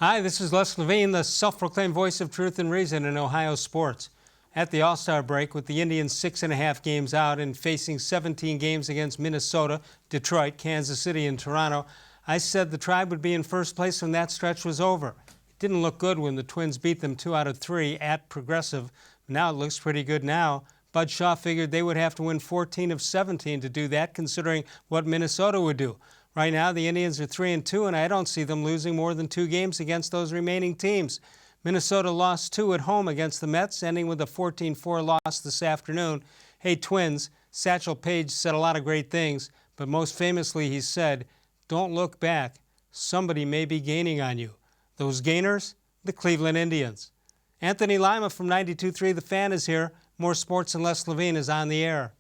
Hi, this is Les-Levine, the self-proclaimed voice of truth and reason in Ohio sports. At the All-Star break, with the Indians 6.5 games out and facing 17 games against Minnesota, Detroit, Kansas City, and Toronto, I said the Tribe would be in first place when that stretch was over. It didn't look good when the Twins beat them 2 out of 3 at Progressive. Now it looks pretty good now. Bud Shaw figured they would have to win 14 of 17 to do that, considering what Minnesota would do. Right now, the Indians are 3-2, and I don't see them losing more than 2 games against those remaining teams. Minnesota lost 2 at home against the Mets, ending with a 14-4 loss this afternoon. Hey, Twins, Satchel Paige said a lot of great things, but most famously he said, "Don't look back. Somebody may be gaining on you." Those gainers? The Cleveland Indians. Anthony-Lima from 92.3 The Fan is here. More Sports and Les-Levine is on the air.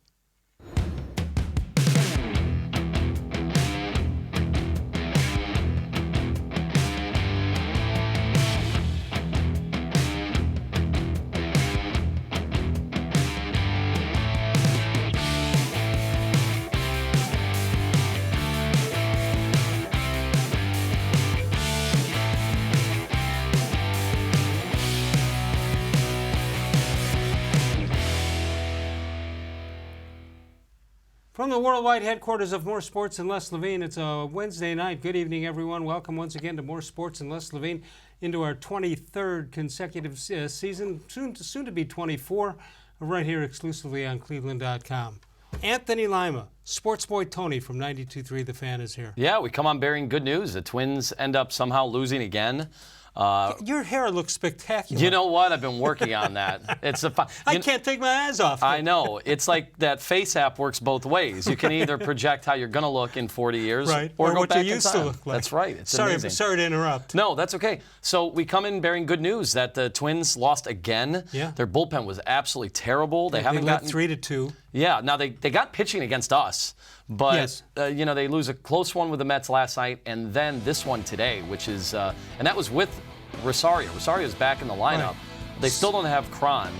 From the worldwide headquarters of More Sports and Les-Levine, it's a Wednesday night. Good evening, everyone. Welcome once again to More Sports and Les-Levine, into our 23rd consecutive season, soon to be 24, right here exclusively on cleveland.com. Anthony-Lima, Sports Boy Tony from 92.3 The Fan is here. Yeah, we come on bearing good news. The Twins end up somehow losing again. Your hair looks spectacular. You know what? I've been working on that. It's a I can't take my eyes off it. I know. It's like that FaceApp works both ways. You can either project how you're going to look in 40 years, right, or go what back you used in time. to look like. That's right. It's amazing. Sorry to interrupt. No, that's okay. So we come in bearing good news that the Twins lost again. Yeah. Their bullpen was absolutely terrible. They haven't led gotten 3-2. Yeah. Now they got pitching against us, but yes. They lose a close one with the Mets last night, and then this one today, which is and that was with Rosario. Rosario's back in the lineup. Right. They still don't have Cron.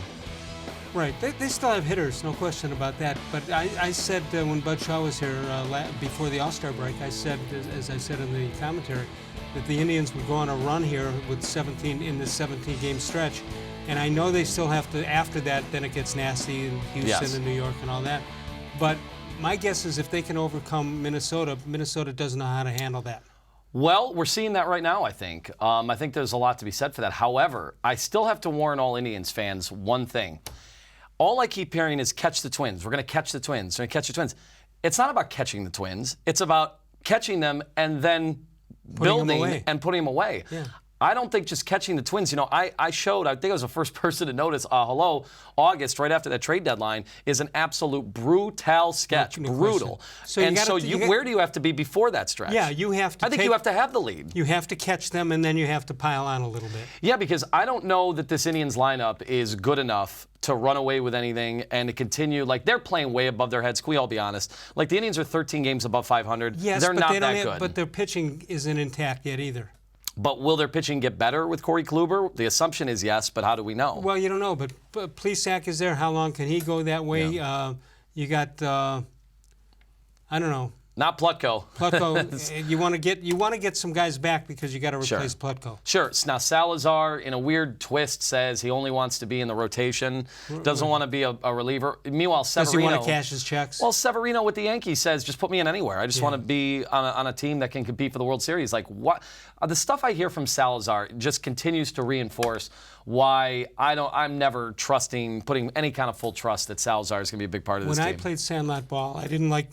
Right. They still have hitters, no question about that. But I said when Bud Shaw was here before the All-Star break, I said, as I said in the commentary, that the Indians would go on a run here with 17 in this 17-game stretch. And I know they still have to, after that, then it gets nasty in Houston and New York and all that. But my guess is if they can overcome Minnesota, Minnesota doesn't know how to handle that. Well, we're seeing that right now, I think. I think there's a lot to be said for that. However, I still have to warn all Indians fans one thing. All I keep hearing is catch the Twins. We're going to catch the Twins. We're going to catch the Twins. It's not about catching the Twins. It's about catching them and then building and putting them away. Yeah. I don't think just catching the Twins, I think I was the first person to notice, August, right after that trade deadline, is an absolute brutal sketch. No brutal. So where do you have to be before that stretch? Yeah, you have to. I think you have to have the lead. You have to catch them, and then you have to pile on a little bit. Yeah, because I don't know that this Indians lineup is good enough to run away with anything and to continue. Like, they're playing way above their heads, can we all be honest? Like, the Indians are 13 games above 500. Yes, they're not that good. But their pitching isn't intact yet either. But will their pitching get better with Corey-Kluber? The assumption is yes, but how do we know? Well, you don't know, but Plesac is there. How long can he go that way? Yeah. You got, I don't know. Not Plutko. Plutko, you want to get some guys back because you got to replace Plutko. Sure. Now Salazar, in a weird twist, says he only wants to be in the rotation, doesn't want to be a reliever. Meanwhile, Severino. Does he want to cash his checks? Well, Severino with the Yankees says, just put me in anywhere. I just want to be on a team that can compete for the World Series. Like, what? The stuff I hear from Salazar just continues to reinforce why I'm never putting any kind of full trust that Salazar is going to be a big part of this team. When I played sandlot ball, I didn't like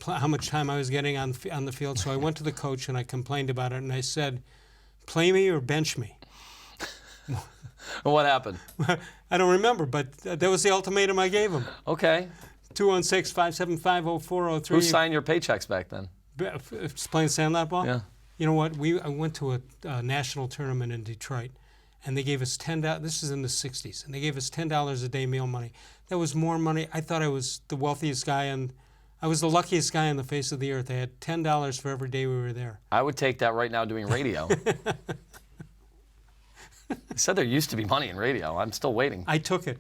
how much time I was getting on the field, so I went to the coach and I complained about it, and I said, play me or bench me. What happened? I don't remember, but that was the ultimatum I gave him. Okay. 216-575-0403. Who signed your paychecks back then? Playing sandlot ball? Yeah. You know what? I went to a national tournament in Detroit, and they gave us $10. This is in the 60s, and they gave us $10 a day meal money. That was more money. I thought I was the wealthiest guy, and I was the luckiest guy on the face of the earth. I had $10 for every day we were there. I would take that right now doing radio. You said there used to be money in radio. I'm still waiting. I took it.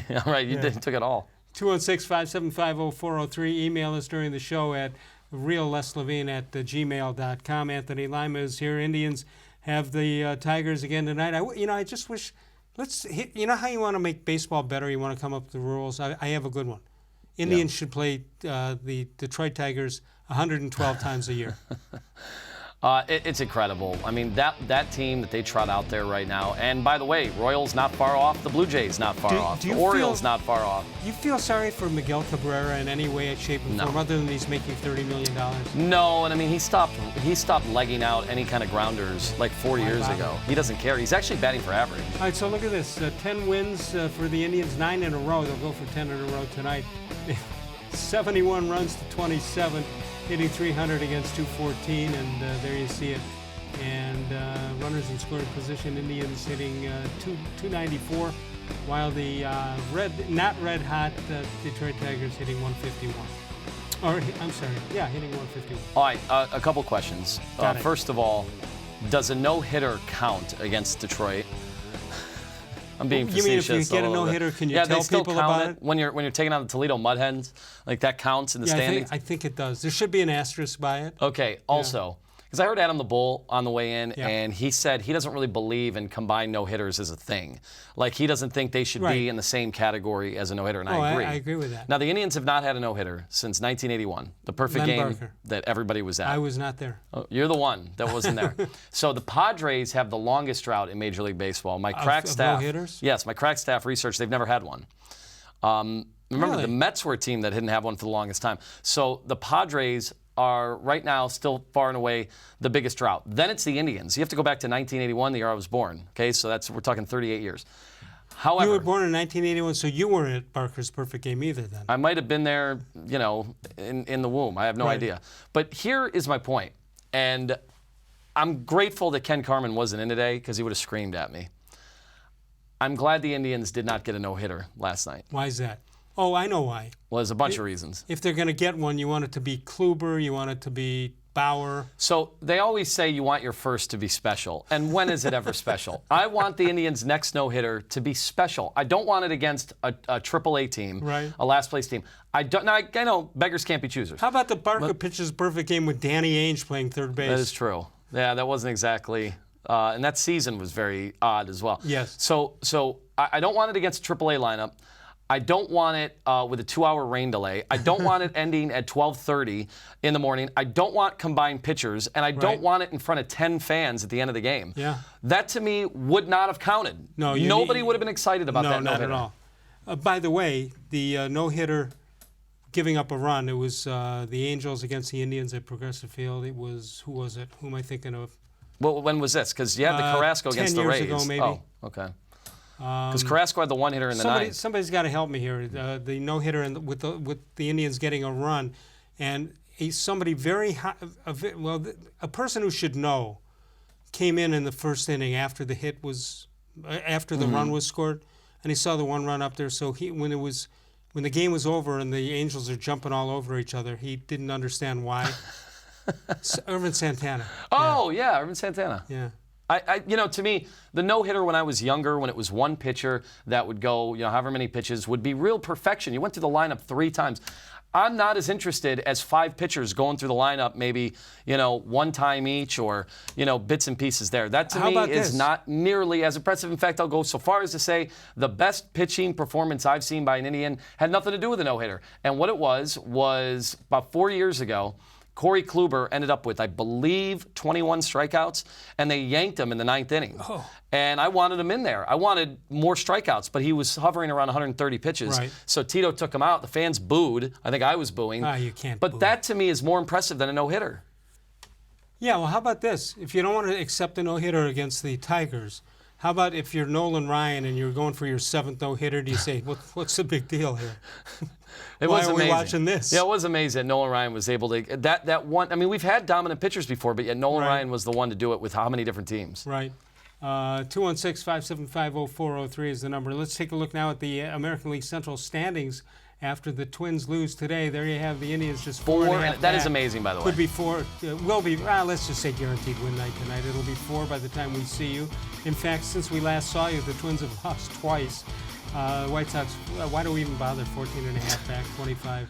Yeah, right. You took it all. 216-575-0403. Email us during the show at reallesslevine@gmail.com. Anthony-Lima is here. Indians have the Tigers again tonight. I just wish, you know how you want to make baseball better? You want to come up with the rules? I have a good one. Indians should play the Detroit Tigers 112 times a year. It's incredible. I mean, that team that they trot out there right now, and by the way, Royals not far off, the Blue Jays not far off, the Orioles not far off. You feel sorry for Miguel Cabrera in any way, shape, and form, other than he's making $30 million? No, and I mean, he stopped legging out any kind of grounders like 4 years ago. He doesn't care. He's actually batting for average. All right, so look at this. 10 wins for the Indians, 9 in a row. They'll go for 10 in a row tonight. 71 runs to 27. Hitting 300 against 214, and there you see it. And runners in scoring position, Indians hitting 294, while the not red hot Detroit Tigers hitting 151. Or I'm sorry, hitting 151. All right, a couple questions. First of all, does a no-hitter count against Detroit? I'm being facetious. You mean if you get a no-hitter, can you tell people about it? When you're taking on the Toledo Mud Hens, like that counts in the standings? I think it does. There should be an asterisk by it. Okay, also, because I heard Adam the Bull on the way in, and he said he doesn't really believe in combined no-hitters as a thing. Like, he doesn't think they should be in the same category as a no-hitter, and I agree. I agree with that. Now, the Indians have not had a no-hitter since 1981, the perfect game that everybody was at. I was not there. Oh, you're the one that wasn't there. So the Padres have the longest drought in Major League Baseball. My crack staff, no-hitters? Yes, my crack staff research, they've never had one. Remember, the Mets were a team that didn't have one for the longest time. So the Padres are right now still far and away the biggest drought. Then it's the Indians. You have to go back to 1981, the year I was born. Okay, so we're talking 38 years. However, you were born in 1981, so you weren't at Barker's perfect game either then. I might have been there, in the womb. I have no idea. But here is my point, and I'm grateful that Ken Carman wasn't in today because he would have screamed at me. I'm glad the Indians did not get a no-hitter last night. Why is that? Oh, I know why. Well, there's a bunch of reasons. If they're going to get one, you want it to be Kluber, you want it to be Bauer. So they always say you want your first to be special. And when is it ever special? I want the Indians' next no-hitter to be special. I don't want it against a AAA team, a last-place team. I know beggars can't be choosers. How about the Barker pitches perfect game with Danny Ainge playing third base? That is true. Yeah, that wasn't exactly... and that season was very odd as well. Yes. So I don't want it against a AAA lineup. I don't want it with a 2-hour rain delay. I don't want it ending at 12:30 in the morning. I don't want combined pitchers, and I don't want it in front of 10 fans at the end of the game. Yeah. That, to me, would not have counted. No, Nobody would have been excited about that no-hitter. No, not at all. By the way, the no-hitter giving up a run, it was the Angels against the Indians at Progressive Field. It was, who was it? Who am I thinking of? Well, when was this? Because you had the Carrasco against the Rays. 10 years ago, maybe. Oh, okay. Because Carrasco had the one-hitter in the ninth. Somebody's got to help me here. The no-hitter with the Indians getting a run, and somebody very high, a person who should know came in the first inning after the hit was, after the run was scored, and he saw the one run up there. So when the game was over and the Angels are jumping all over each other, he didn't understand why. Irvin Santana. Oh yeah, Irvin Santana. Yeah. To me, the no-hitter when I was younger, when it was one pitcher that would go, however many pitches, would be real perfection. You went through the lineup 3 times. I'm not as interested as 5 pitchers going through the lineup maybe, one time each or, bits and pieces there. That to me is not nearly as impressive. In fact, I'll go so far as to say the best pitching performance I've seen by an Indian had nothing to do with a no-hitter. And what it was about 4 years ago, Corey-Kluber ended up with, I believe, 21 strikeouts, and they yanked him in the 9th inning. Oh. And I wanted him in there. I wanted more strikeouts, but he was hovering around 130 pitches. Right. So Tito took him out. The fans booed. I think I was booing. You can't But boo. That, to me, is more impressive than a no-hitter. Yeah, well, how about this? If you don't want to accept a no-hitter against the Tigers, how about if you're Nolan Ryan and you're going for your 7th no-hitter, do you say, what's the big deal here? Why are we watching this? Yeah, it was amazing that Nolan Ryan was able to that one. I mean, we've had dominant pitchers before, but yet Nolan Ryan was the one to do it with how many different teams? Right. 216-575-0403 is the number. Let's take a look now at the American League Central standings after the Twins lose today. There you have the Indians just 4.5 That is amazing, by the way. Could be 4. Will be. Let's just say guaranteed win night tonight. It'll be 4 by the time we see you. In fact, since we last saw you, the Twins have lost twice. White Sox, why do we even bother? 14.5 back, 25.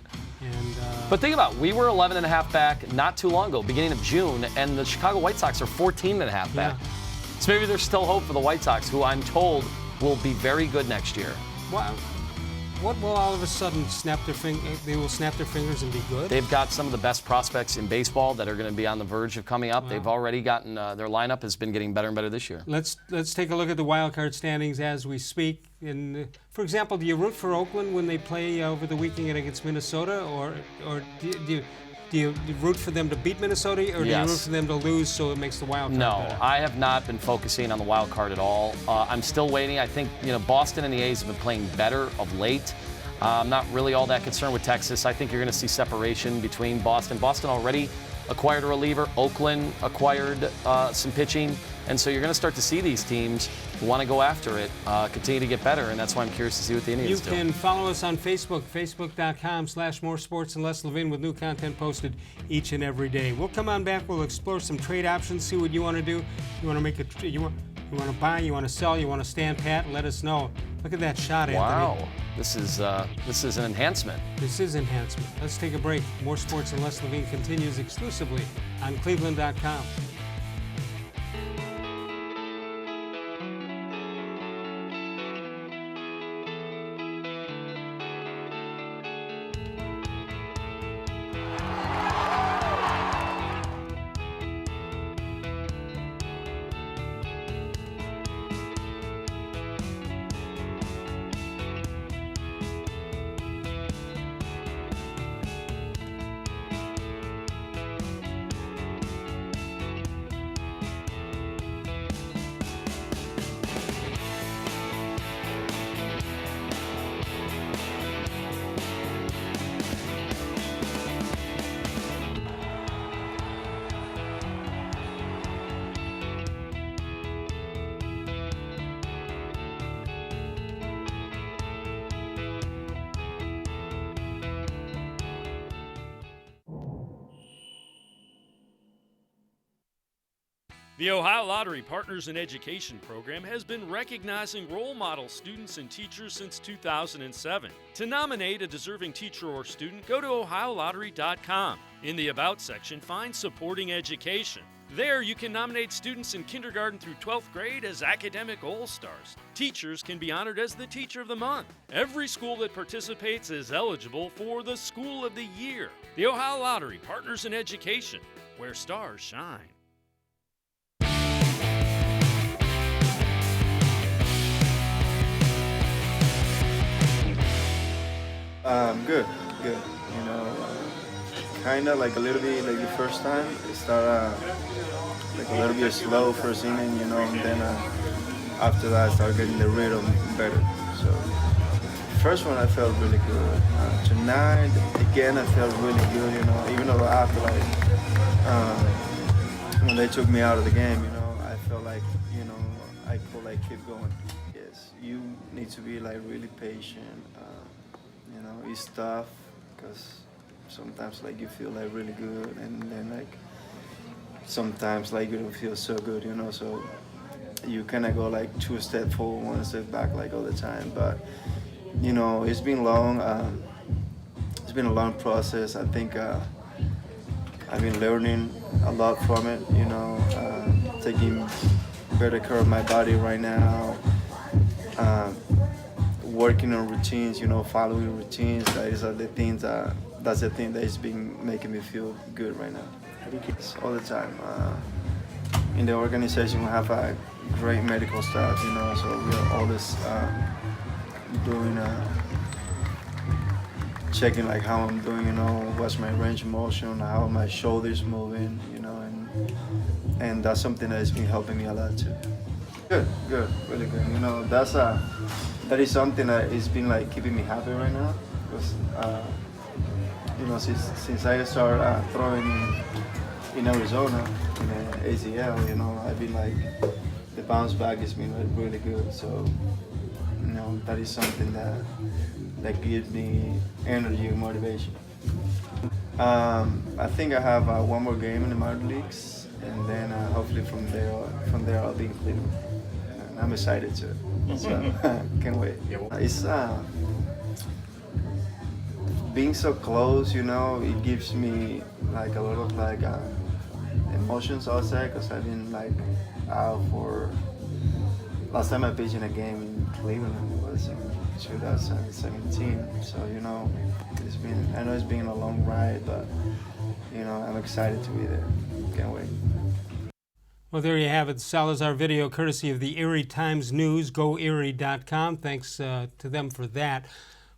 But think about it. We were 11.5 back not too long ago, beginning of June, and the Chicago White Sox are 14.5 back. So maybe there's still hope for the White Sox, who I'm told will be very good next year. Wow. What will all of a sudden they will snap their fingers and be good? They've got some of the best prospects in baseball that are going to be on the verge of coming up. Wow. They've already gotten, their lineup has been getting better and better this year. Let's take a look at the wild card standings as we speak. For example, do you root for Oakland when they play over the weekend against Minnesota, or do you root for them to beat Minnesota, or do you root for them to lose so it makes the wild card No, better? I have not been focusing on the wild card at all. I'm still waiting. I think Boston and the A's have been playing better of late. I'm not really all that concerned with Texas. I think you're going to see separation between Boston. Boston already acquired a reliever. Oakland acquired some pitching. And so you're going to start to see these teams who want to go after it continue to get better, and that's why I'm curious to see what the Indians do. You can follow us on Facebook, facebook.com/more-sports-and-les-levine, with new content posted each and every day. We'll come on back. We'll explore some trade options, see what you want to do. You want to make you want to buy, you want to sell, you want to stand pat, let us know. Look at that shot, Anthony. Wow. This is an enhancement. This is enhancement. Let's take a break. More Sports and Les-Levine continues exclusively on cleveland.com. The Ohio Lottery Partners in Education program has been recognizing role model students and teachers since 2007. To nominate a deserving teacher or student, go to OhioLottery.com. In the About section, find Supporting Education. There, you can nominate students in kindergarten through 12th grade as academic all-stars. Teachers can be honored as the Teacher of the Month. Every school that participates is eligible for the School of the Year. The Ohio Lottery Partners in Education, where stars shine. Good. Kind of like a little bit like the first time. It started like a little bit slow first inning, and then after that I started getting the rhythm better. So first one I felt really good. Tonight again I felt really good. Even though after when they took me out of the game, I felt like I could like keep going. Yes, you need to be like really patient. It's tough because sometimes like you feel like really good, and then like sometimes like you don't feel so good, so you kind of go like 2 steps forward, 1 step back like all the time. But it's been long. It's been a long process. I think I've been learning a lot from it, taking better care of my body right now. Working on routines, following routines. That's the thing that has been making me feel good right now. All the time. In the organization, we have a great medical staff, so we are always doing, checking like how I'm doing, what's my range of motion, how my shoulders moving, and that's something that has been helping me a lot too. Good, really good. That is something that has been like keeping me happy right now, because since I started throwing in Arizona in the ACL, I've been like the bounce back has been like really good. So that is something that gives me energy and motivation. I think I have one more game in the minor leagues, and then hopefully from there I'll be in Cleveland. And I'm excited too. So can't wait. It's being so close, it gives me like a lot of like emotions, I'll say, because I've been like out for. Last time I pitched in a game in Cleveland was in 2017. So I know it's been a long ride, but I'm excited to be there. Can't wait. Well, there you have it. Salazar video, courtesy of the Erie Times News, goerie.com. Thanks to them for that.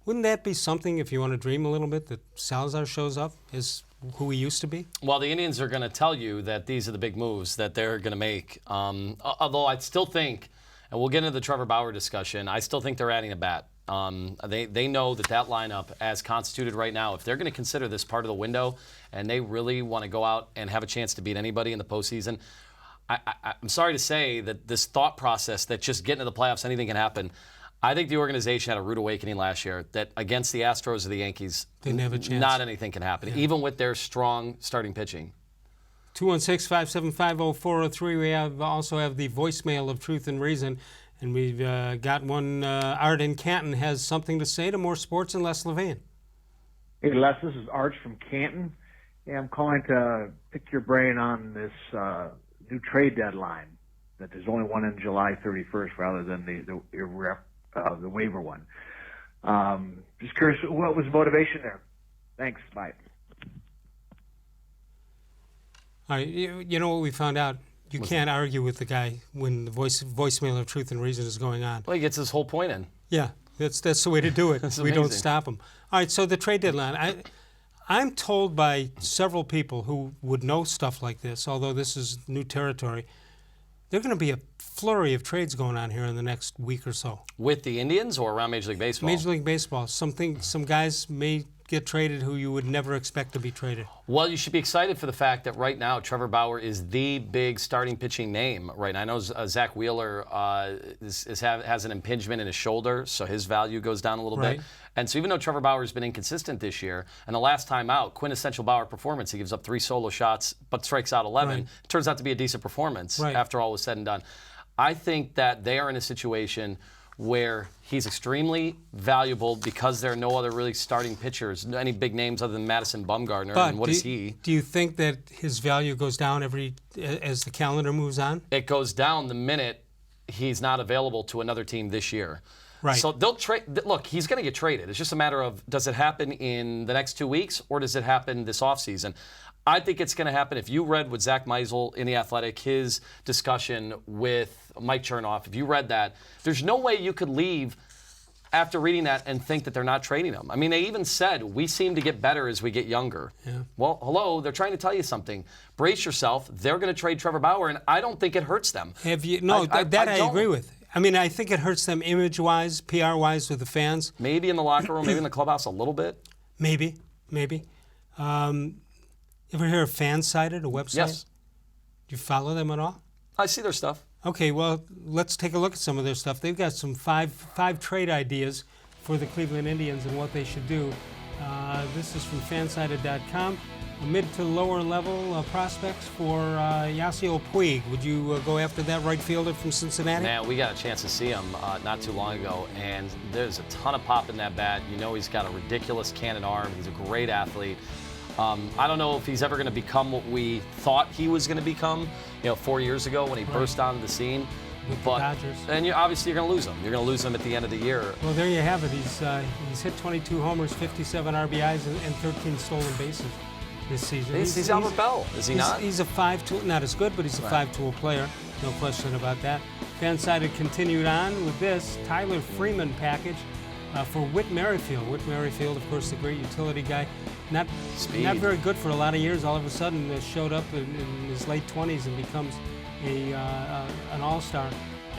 Wouldn't that be something, if you want to dream a little bit, that Salazar shows up as who he used to be? Well, the Indians are going to tell you that these are the big moves that they're going to make. Although I still think, and we'll get into the Trevor-Bauer discussion, I still think they're adding a bat. They know that lineup, as constituted right now, if they're going to consider this part of the window and they really want to go out and have a chance to beat anybody in the postseason, I'm sorry to say that this thought process that just getting to the playoffs, anything can happen. I think the organization had a rude awakening last year that against the Astros or the Yankees, didn't have a chance. Not anything can happen, even with their strong starting pitching. 216-575-0403. We also have the voicemail of Truth and Reason. And we've got one. Art in Canton has something to say to More Sports and Les-Levine. Hey, Les, this is Arch from Canton. Yeah, I'm calling to pick your brain on this new trade deadline, that there's only one on July 31st rather than the waiver one. Just curious, what was the motivation there? Thanks, bye. All right, you know what we found out? You can't argue with the guy when the voicemail of Truth and Reason is going on. Well, he gets his whole point in. Yeah, that's the way to do it. We don't stop him. All right, so the trade deadline. I'm told by several people who would know stuff like this, although this is new territory, there's going to be a flurry of trades going on here in the next week or so. With the Indians or around Major League Baseball? Major League Baseball. Some guys may get traded who you would never expect to be traded. Well, you should be excited for the fact that right now Trevor-Bauer is the big starting pitching name right now. I know Zach Wheeler has an impingement in his shoulder, so his value goes down a little bit. And so even though Trevor-Bauer has been inconsistent this year, and the last time out, quintessential Bauer performance, he gives up 3 solo shots but strikes out 11. It turns out to be a decent performance after all was said and done. I think that they are in a situation where he's extremely valuable because there are no other really starting pitchers, any big names other than Madison Bumgarner. But and what is he? Do you think that his value goes down as the calendar moves on? It goes down the minute he's not available to another team this year. Right. So they'll trade. Look, he's going to get traded. It's just a matter of, does it happen in the next 2 weeks or does it happen this offseason? I think it's going to happen. If you read with Zach Meisel in The Athletic, his discussion with Mike Chernoff, if you read that, there's no way you could leave after reading that and think that they're not trading him. I mean, they even said, we seem to get better as we get younger. Yeah. Well, hello, they're trying to tell you something. Brace yourself. They're going to trade Trevor-Bauer, and I don't think it hurts them. Have you? No, I agree with. I mean, I think it hurts them image-wise, PR-wise with the fans. Maybe in the locker room, maybe in the clubhouse a little bit. Maybe. Ever hear of FanSided, a website? Yes. Do you follow them at all? I see their stuff. Okay, well, let's take a look at some of their stuff. They've got some five trade ideas for the Cleveland Indians and what they should do. This is from fansided.com. Mid to lower level prospects for Yasiel-Puig. Would you go after that right fielder from Cincinnati? Man, we got a chance to see him not too long ago, and there's a ton of pop in that bat. You know he's got a ridiculous cannon arm. He's a great athlete. I don't know if he's ever going to become what we thought he was going to become, 4 years ago when he burst onto the scene. With the Dodgers. And obviously you're going to lose him. You're going to lose him at the end of the year. Well, there you have it. He's hit 22 homers, 57 RBIs, and 13 stolen bases this season. He's Albert Bell, is he not? He's a 5-tool, not as good, but he's a 5-tool player. No question about that. Fansided continued on with this Tyler Freeman package for Whit Merrifield. Whit Merrifield, of course, the great utility guy. Not very good for a lot of years. All of a sudden, showed up in his late 20s and becomes an all-star.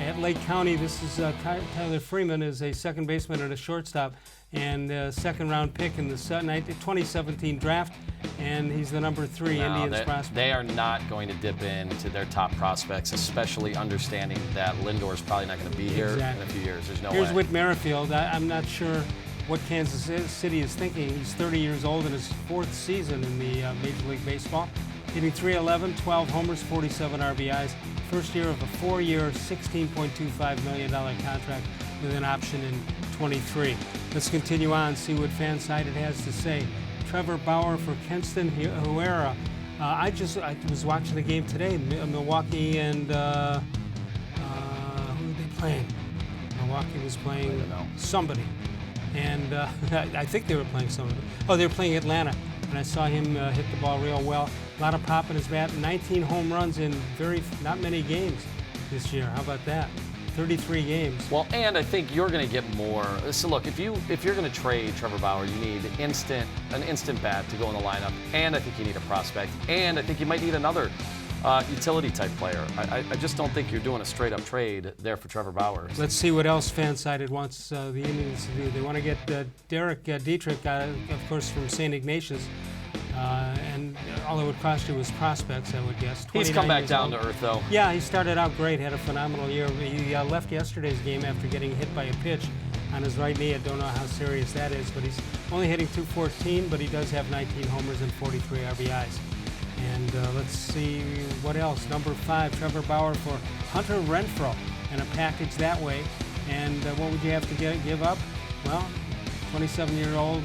At Lake County, this is Tyler Freeman is a second baseman and a shortstop, and a second-round pick in the 2017 draft, and he's the number 3 Indians prospect. They are not going to dip into their top prospects, especially understanding that Lindor's probably not going to be here in a few years. There's no way. Here's Whit Merrifield. I'm not sure what Kansas City is thinking. He's 30 years old in his 4th season in the Major League Baseball. Hitting .311, 12 homers, 47 RBIs. First year of a 4-year, $16.25 million contract with an option in 23. Let's continue on, see what Fansided has to say. Trevor-Bauer for Kenston Huera. I was watching the game today, Milwaukee and who were they playing? Milwaukee was playing somebody, and I think they were playing somebody. Oh, they were playing Atlanta, and I saw him hit the ball real well. A lot of pop in his bat. 19 home runs in not many games this year. How about that? 33 games. Well, and I think you're going to get more. So look, if you're going to trade Trevor Bauer, you need an instant bat to go in the lineup, and I think you need a prospect, and I think you might need another utility type player. I just don't think you're doing a straight up trade there for Trevor Bauer. Let's see what else Fansided wants the Indians to do. They want to get Derek Dietrich, of course, from St. Ignatius. And all it would cost you was prospects, I would guess. He's come back down to earth, though. Yeah, he started out great, had a phenomenal year. He left yesterday's game after getting hit by a pitch on his right knee. I don't know how serious that is, but he's only hitting .214, but he does have 19 homers and 43 RBIs. And let's see what else. Number 5, Trevor Bauer for Hunter Renfroe, and a package that way. And what would you have to give up? Well, 27-year-old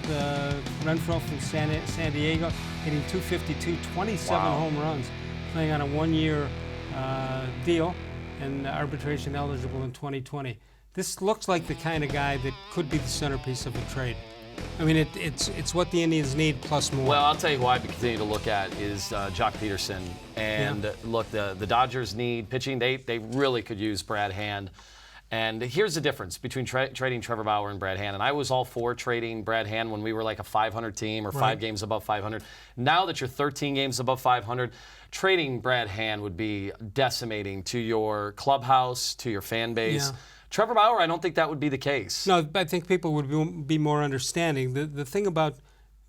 Renfroe from San Diego, hitting .252, 27 home runs, playing on a 1-year deal, and arbitration eligible in 2020. This looks like the kind of guy that could be the centerpiece of a trade. I mean, it's what the Indians need plus more. Well, I'll tell you who I continue to look at is Jock Peterson. And look, the Dodgers need pitching. They really could use Brad Hand. And here's the difference between trading Trevor Bauer and Brad Hand. And I was all for trading Brad Hand when we were like a 500 team or 5 games above 500. Now that you're 13 games above 500, trading Brad Hand would be decimating to your clubhouse, to your fan base. Yeah. Trevor Bauer, I don't think that would be the case. No, I think people would be more understanding. The thing about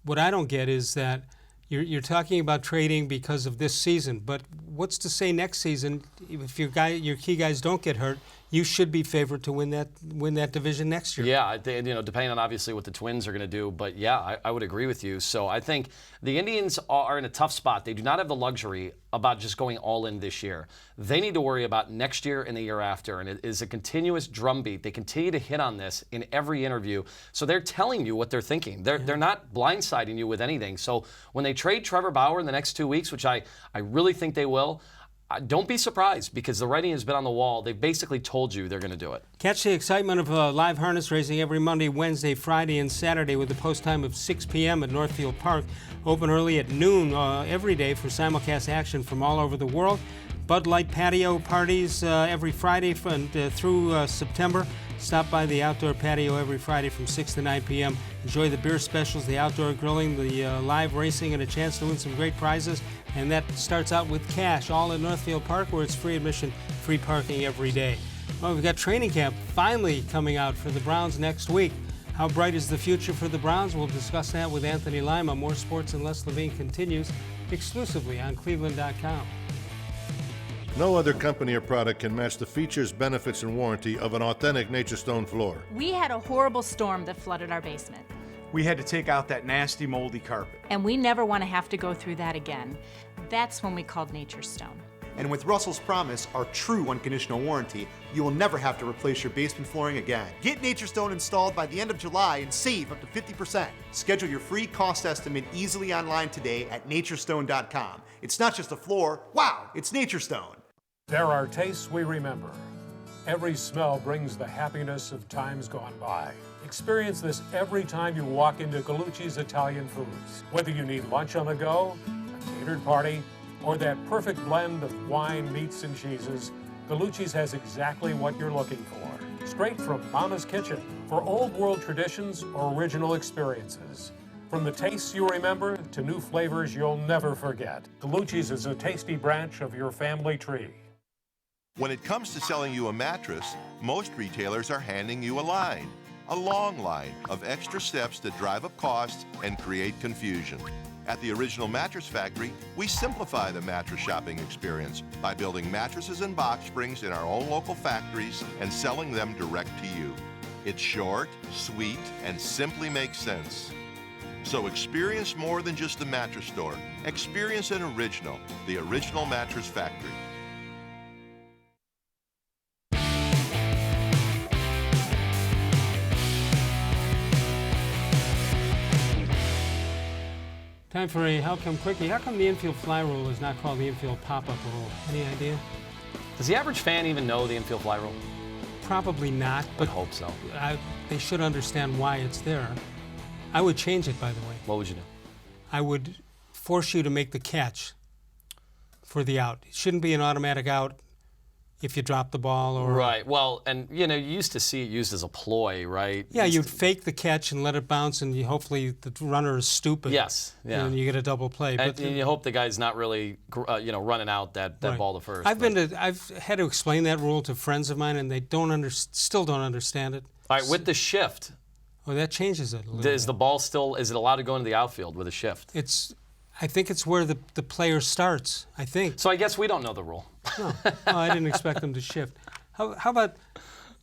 what I don't get is that you're talking about trading because of this season, but what's to say next season if your key guys don't get hurt? You should be favored to win that division next year. Yeah, depending on obviously what the Twins are going to do. But yeah, I would agree with you. So I think the Indians are in a tough spot. They do not have the luxury about just going all in this year. They need to worry about next year and the year after. And it is a continuous drumbeat. They continue to hit on this in every interview. So they're telling you what they're thinking. They're not blindsiding you with anything. So when they trade Trevor Bauer in the next 2 weeks, which I really think they will, don't be surprised because the writing has been on the wall. They've basically told you they're going to do it. Catch the excitement of live harness racing every Monday, Wednesday, Friday, and Saturday with the post time of 6 p.m. at Northfield Park. Open early at noon every day for simulcast action from all over the world. Bud Light patio parties every Friday through September. Stop by the outdoor patio every Friday from 6 to 9 p.m. Enjoy the beer specials, the outdoor grilling, the live racing, and a chance to win some great prizes. And that starts out with cash, all at Northfield Park, where it's free admission, free parking every day. Well, we've got training camp finally coming out for the Browns next week. How bright is the future for the Browns? We'll discuss that with Anthony-Lima. More Sports and Les-Levine continues exclusively on cleveland.com. No other company or product can match the features, benefits, and warranty of an authentic Nature Stone floor. We had a horrible storm that flooded our basement. We had to take out that nasty moldy carpet. And we never want to have to go through that again. That's when we called Nature Stone. And with Russell's Promise, our true unconditional warranty, you will never have to replace your basement flooring again. Get Nature Stone installed by the end of July and save up to 50%. Schedule your free cost estimate easily online today at naturestone.com. It's not just a floor, wow, it's Nature Stone. There are tastes we remember. Every smell brings the happiness of times gone by. Experience this every time you walk into Gallucci's Italian Foods. Whether you need lunch on the go, a catered party, or that perfect blend of wine, meats, and cheeses, Gallucci's has exactly what you're looking for. Straight from Mama's Kitchen for old world traditions or original experiences. From the tastes you remember to new flavors you'll never forget. Gallucci's is a tasty branch of your family tree. When it comes to selling you a mattress, most retailers are handing you a long line of extra steps that drive up costs and create confusion. At the Original Mattress Factory, we simplify the mattress shopping experience by building mattresses and box springs in our own local factories and selling them direct to you. It's short, sweet, and simply makes sense. So experience more than just the mattress store. Experience an original, the Original Mattress Factory. Time for a How Come Quickie. How come the infield fly rule is not called the infield pop-up rule? Any idea? Does the average fan even know the infield fly rule? Probably not, But but hope so. they should understand why it's there. I would change it, by the way. What would you do? I would force you to make the catch for the out. It shouldn't be an automatic out if you drop the ball or... Right. Well, and, you used to see it used as a ploy, right? Yeah, you'd fake the catch and let it bounce, and hopefully the runner is stupid. Yes, yeah. And you get a double play. And you hope the guy's not really, running out that Right. ball to first. I've had to explain that rule to friends of mine, and they still don't understand it. All right, with the shift, Oh, that changes it a little is the ball still, is it allowed to go into the outfield with a shift? I think it's where the player starts, I think. So I guess we don't know the rule. No, I didn't expect them to shift. How about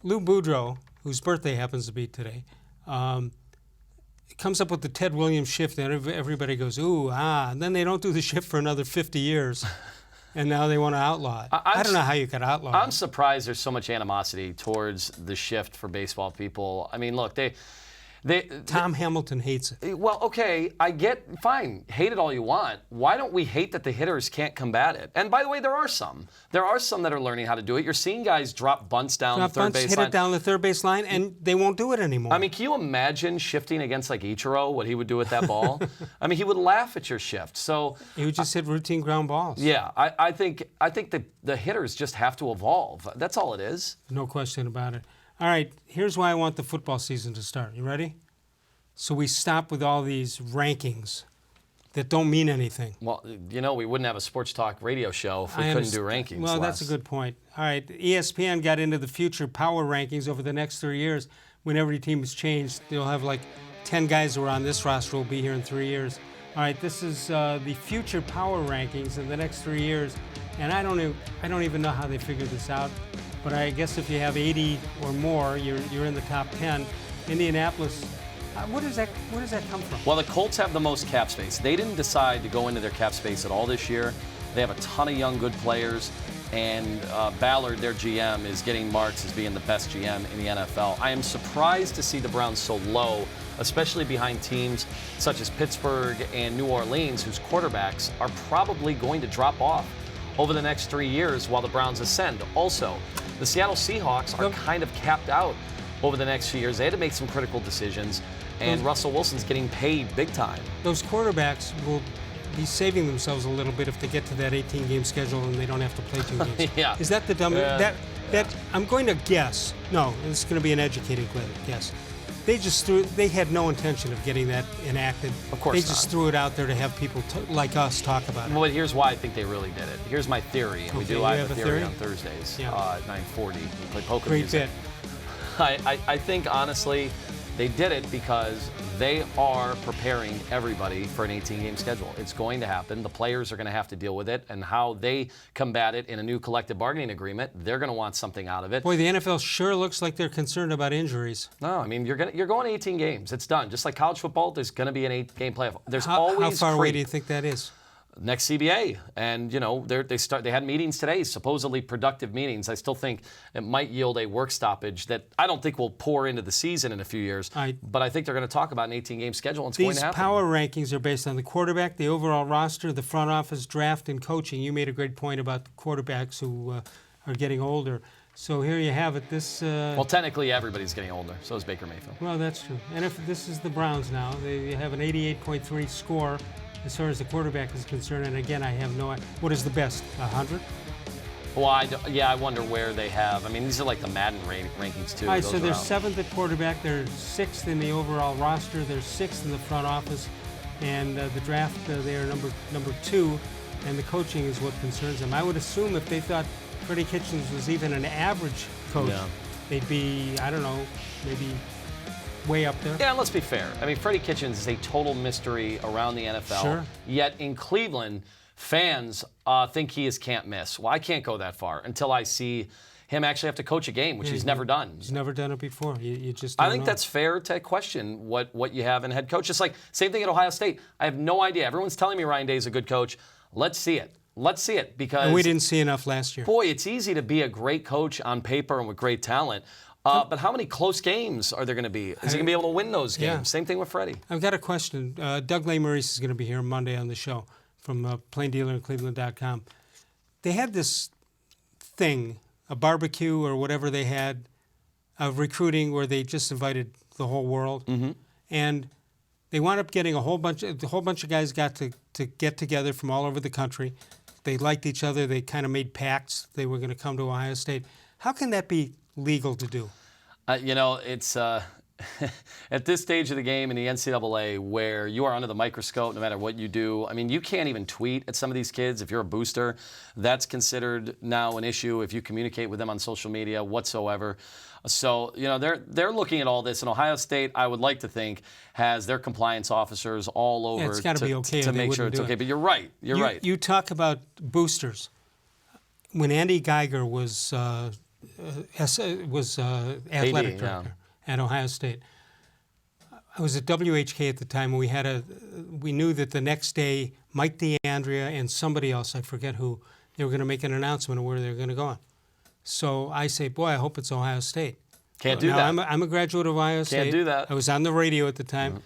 Lou Boudreau, whose birthday happens to be today, comes up with the Ted Williams shift, and everybody goes, ooh, and then they don't do the shift for another 50 years, and now they want to outlaw it. I don't know how you could outlaw it. I'm surprised there's so much animosity towards the shift for baseball people. I mean, look, Tom Hamilton hates it. Well, okay, fine, hate it all you want. Why don't we hate that the hitters can't combat it? And by the way, there are some that are learning how to do it. You're seeing guys drop bunts down the third base line. Hit it down the third base line, and they won't do it anymore. I mean, can you imagine shifting against like Ichiro, what he would do with that ball? I mean, he would laugh at your shift. So he would just hit routine ground balls. Yeah, I think the hitters just have to evolve. That's all it is. No question about it. All right, here's why I want the football season to start. You ready? So we stop with all these rankings that don't mean anything. Well, we wouldn't have a sports talk radio show if we couldn't do rankings. Well, that's a good point. All right, ESPN got into the future power rankings over the next 3 years. When every team is changed, they'll have like 10 guys who are on this roster will be here in 3 years. All right, this is the future power rankings in the next 3 years, and I don't even know how they figured this out. But I guess if you have 80 or more, you're in the top 10. Indianapolis. Where does that come from? Well, the Colts have the most cap space. They didn't decide to go into their cap space at all this year. They have a ton of young, good players, and Ballard, their GM, is getting marks as being the best GM in the NFL. I am surprised to see the Browns so low, especially behind teams such as Pittsburgh and New Orleans, whose quarterbacks are probably going to drop off over the next 3 years while the Browns ascend. Also, the Seattle Seahawks are kind of capped out over the next few years. They had to make some critical decisions, and Russell Wilson's getting paid big time. Those quarterbacks will be saving themselves a little bit if they get to that 18-game schedule and they don't have to play 2 games. Yeah. Is that the dumb? That I'm going to guess. No, it's going to be an educated guess. They had no intention of getting that enacted. Of course They just threw it out there to have people like us talk about it. Well, here's why I think they really did it. Here's my theory. And Okay, I you have a theory on Thursdays at 9:40. We play poker Great music. bit. I think, honestly, they did it because they are preparing everybody for an 18-game schedule. It's going to happen. The players are going to have to deal with it, and how they combat it in a new collective bargaining agreement, they're going to want something out of it. Boy, the NFL sure looks like they're concerned about injuries. No, I mean, you're going 18 games. It's done. Just like college football, there's going to be an 8-game playoff. There's always How far away creep. do you think that is? Next CBA, and they had meetings today, supposedly productive meetings. I still think it might yield a work stoppage that I don't think will pour into the season in a few years. But I think they're going to talk about an 18-game schedule, and it's going to happen. These power rankings are based on the quarterback, the overall roster, the front office, draft, and coaching. You made a great point about the quarterbacks who are getting older. So here you have it. Well, technically everybody's getting older. So is Baker-Mayfield. Well, that's true. And if this is the Browns now, they have an 88.3 score. As far as the quarterback is concerned, and again, I have no idea. What is the best, 100? Well, I wonder where they have. I mean, these are like the Madden rankings, too. All right, Those so they're are out. 7th at quarterback. They're 6th in the overall roster. They're 6th in the front office. And the draft, they are number 2. And the coaching is what concerns them. I would assume if they thought Freddie-Kitchens was even an average coach, they'd be, I don't know, maybe way up there. Yeah, and let's be fair. I mean, Freddie-Kitchens is a total mystery around the NFL. Sure. Yet in Cleveland, fans think he is can't miss. Well, I can't go that far until I see him actually have to coach a game, which he's never done. He's never done it before. You just don't I think know. that's fair to question what you have in head coach. Just like same thing at Ohio State. I have no idea. Everyone's telling me Ryan Day is a good coach. Let's see it. Let's see it because And we didn't see enough last year. Boy, it's easy to be a great coach on paper and with great talent. But how many close games are there going to be? Is he going to be able to win those games? Yeah. Same thing with Freddie. I've got a question. Doug Lesmerises is going to be here Monday on the show from Plain Dealer and cleveland.com. They had this thing, a barbecue or whatever they had, of recruiting where they just invited the whole world. Mm-hmm. And they wound up getting a whole bunch of guys got to get together from all over the country. They liked each other. They kind of made pacts. They were going to come to Ohio State. How can that be legal to do? It's at this stage of the game in the NCAA where you are under the microscope no matter what you do. I mean, you can't even tweet at some of these kids. If you're a booster, that's considered now an issue if you communicate with them on social media whatsoever. So, they're looking at all this. And Ohio State, I would like to think, has their compliance officers all over it's gotta be okay to or they make sure wouldn't it's do okay. it. But you're right. You're right. You talk about boosters. When Andy Geiger was athletic director at Ohio State, I was at WHK at the time, and we knew that the next day Mike DeAndrea and somebody else, I forget who, they were going to make an announcement of where they were going to go on. So I say, boy, I hope it's Ohio State. Can't do that. I'm a graduate of Ohio State. Can't do that. I was on the radio at the time. Mm-hmm.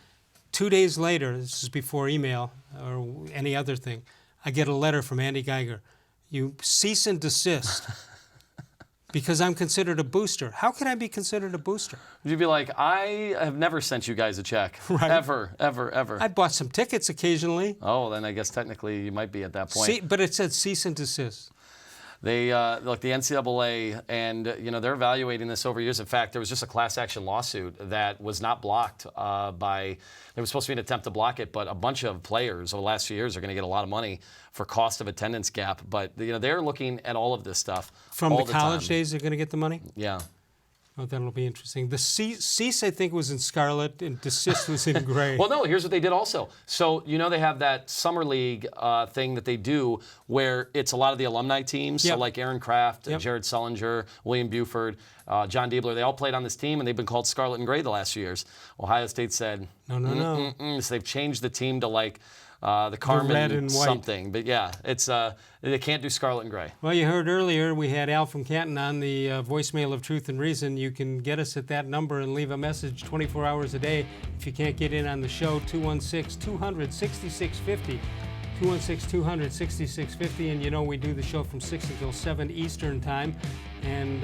2 days later, this is before email or any other thing, I get a letter from Andy Geiger. You cease and desist because I'm considered a booster. How can I be considered a booster? You'd be like, I have never sent you guys a check. Right. Ever, ever, ever. I bought some tickets occasionally. Oh, then I guess technically you might be at that point. But it said cease and desist. They, like the NCAA, and they're evaluating this over years. In fact, there was just a class action lawsuit that was not blocked by. There was supposed to be an attempt to block it, but a bunch of players over the last few years are going to get a lot of money for cost of attendance gap. But they're looking at all of this stuff from all the college days. They're going to get the money. Yeah. Oh, that'll be interesting. The cease, I think, was in scarlet, and desist was in gray. Well, no, here's what they did also. So, they have that summer league thing that they do where it's a lot of the alumni teams. Yep. So, like Aaron Kraft, Yep. Jared Sullinger, William Buford, John Diebler, they all played on this team, and they've been called scarlet and gray the last few years. Ohio State said, no. So they've changed the team to like the Carmen red and white. something. But yeah, it's they can't do scarlet and gray. Well, you heard earlier we had Al from Canton on the voicemail of Truth and Reason. You can get us at that number and leave a message 24 hours a day. If you can't get in on the show, 216-200-6650. 216-200-6650. And we do the show from 6 until 7 Eastern time. And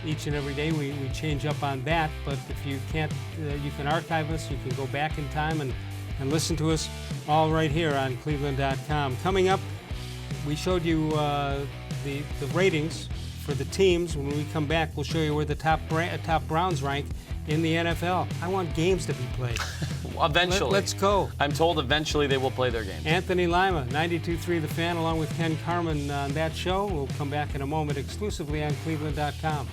each and every day we change up on that. But if you can't, you can archive us. You can go back in time and listen to us all right here on cleveland.com. Coming up, we showed you the ratings for the teams. When we come back, we'll show you where the top Browns rank in the NFL. I want games to be played. Eventually. Let's go. I'm told eventually they will play their games. Anthony-Lima, 92.3 The Fan, along with Ken Carman on that show. We'll come back in a moment exclusively on cleveland.com.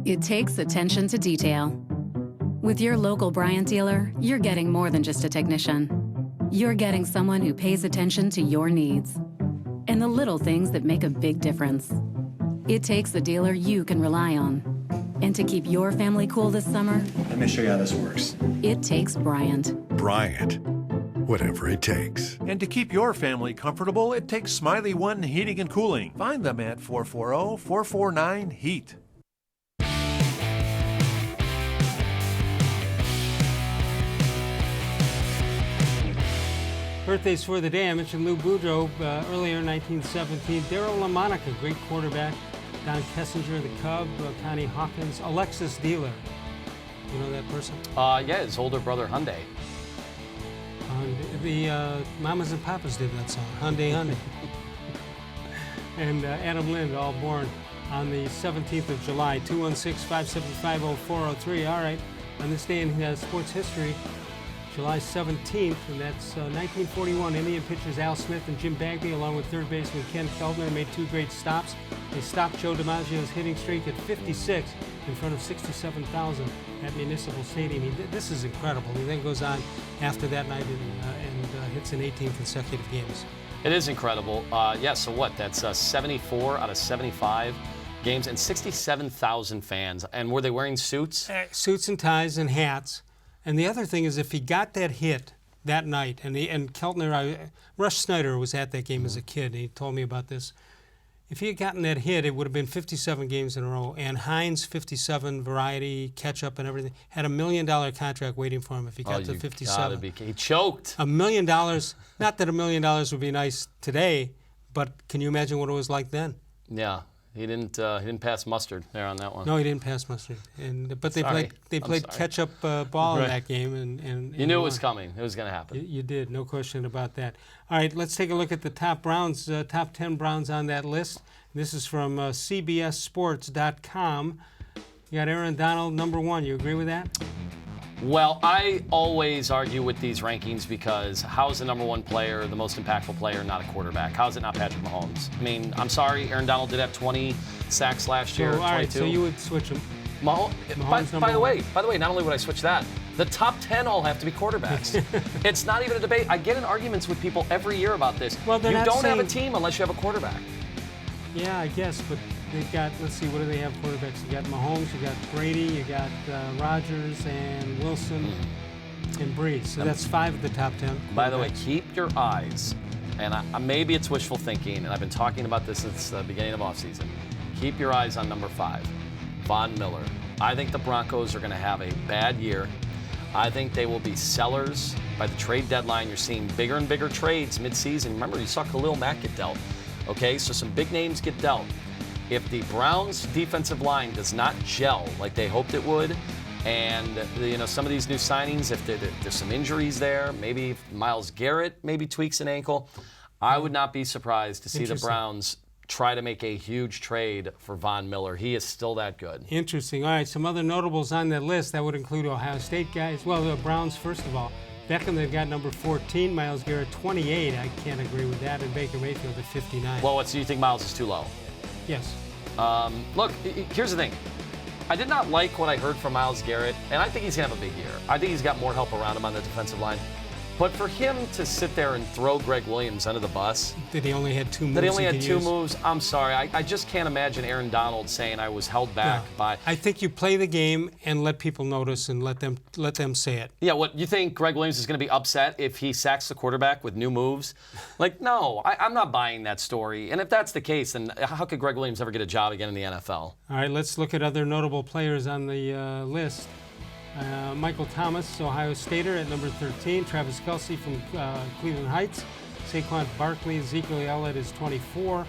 It takes attention to detail. With your local Bryant dealer, you're getting more than just a technician. You're getting someone who pays attention to your needs and the little things that make a big difference. It takes a dealer you can rely on. And to keep your family cool this summer, let me show you how this works. It takes Bryant. Bryant. Whatever it takes. And to keep your family comfortable, it takes Smiley One Heating and Cooling. Find them at 440-449-HEAT. Birthdays for the day. I mentioned Lou Boudreau earlier in 1917. Darryl LaMonica, great quarterback. Don Kessinger, the Cub, Connie Hawkins, Alexis Dealer. You know that person? Yeah, his older brother Hyundai. The Mamas and Papas did that song, Hyundai Hyundai. And Adam Lind, all born on the 17th of July, 216-575-0403. All right, on this day in sports history, July 17th, and that's 1941, Indian pitchers Al Smith and Jim Bagby, along with third baseman Ken Feldner, made two great stops. They stopped Joe DiMaggio's hitting streak at 56 in front of 67,000 at Municipal Stadium. This is incredible. He then goes on after that night and hits in 18 consecutive games. It is incredible. Yeah, so what? That's 74 out of 75 games and 67,000 fans. And were they wearing suits? Suits and ties and hats. And the other thing is, if he got that hit that night, and Keltner, Rush Snyder was at that game as a kid, and he told me about this. If he had gotten that hit, it would have been 57 games in a row. And Heinz, 57, Variety, Ketchup, and everything, had $1 million contract waiting for him if he got to 57. He choked. $1 million. Not that $1 million would be nice today, but can you imagine what it was like then? Yeah. He didn't pass mustard there on that one. No, he didn't pass mustard. But they played catch-up ball in that game. And you knew it was coming. It was going to happen. You did, no question about that. All right, let's take a look at the top Browns, top 10 Browns on that list. This is from CBSSports.com. You got Aaron Donald, number 1. You agree with that? Well, I always argue with these rankings because how is the number 1 player, the most impactful player, not a quarterback? How is it not Patrick Mahomes? I mean, I'm sorry, Aaron Donald did have 20 sacks last year, 22. All right, so you would switch him. Mahomes, by the way, not only would I switch that, the top 10 all have to be quarterbacks. It's not even a debate. I get in arguments with people every year about this. Well, you don't have a team unless you have a quarterback. Yeah, I guess, but they've got, let's see, what do they have quarterbacks? You got Mahomes, you got Brady, you got Rodgers and Wilson and Breeze. So that's 5 of the top 10. By the way, keep your eyes, and maybe it's wishful thinking, and I've been talking about this since the beginning of offseason. Keep your eyes on number 5, Von Miller. I think the Broncos are going to have a bad year. I think they will be sellers by the trade deadline. You're seeing bigger and bigger trades midseason. Remember, you saw Khalil Mack get dealt. Okay, so some big names get dealt. If the Browns' defensive line does not gel like they hoped it would, and some of these new signings, if there's some injuries there, maybe Myles-Garrett maybe tweaks an ankle, I would not be surprised to see the Browns try to make a huge trade for Von Miller. He is still that good. Interesting. All right, some other notables on that list. That would include Ohio State guys. Well, the Browns, first of all. Beckham, they've got number 14, Myles-Garrett 28. I can't agree with that. And Baker-Mayfield at 59. Well, so you think Myles is too low? Yes. Look, here's the thing. I did not like what I heard from Myles-Garrett, and I think he's going to have a big year. I think he's got more help around him on the defensive line. But for him to sit there and throw Greg Williams under the bus. That he only had 2 moves. I'm sorry. I just can't imagine Aaron Donald saying I was held back by. I think you play the game and let people notice and let them say it. Yeah, what, you think Greg Williams is going to be upset if he sacks the quarterback with new moves? Like, no, I'm not buying that story. And if that's the case, then how could Greg Williams ever get a job again in the NFL? All right, let's look at other notable players on the list. Michael Thomas, Ohio Stater at number 13. Travis Kelce from Cleveland Heights. Saquon Barkley, Ezekiel Elliott is 24.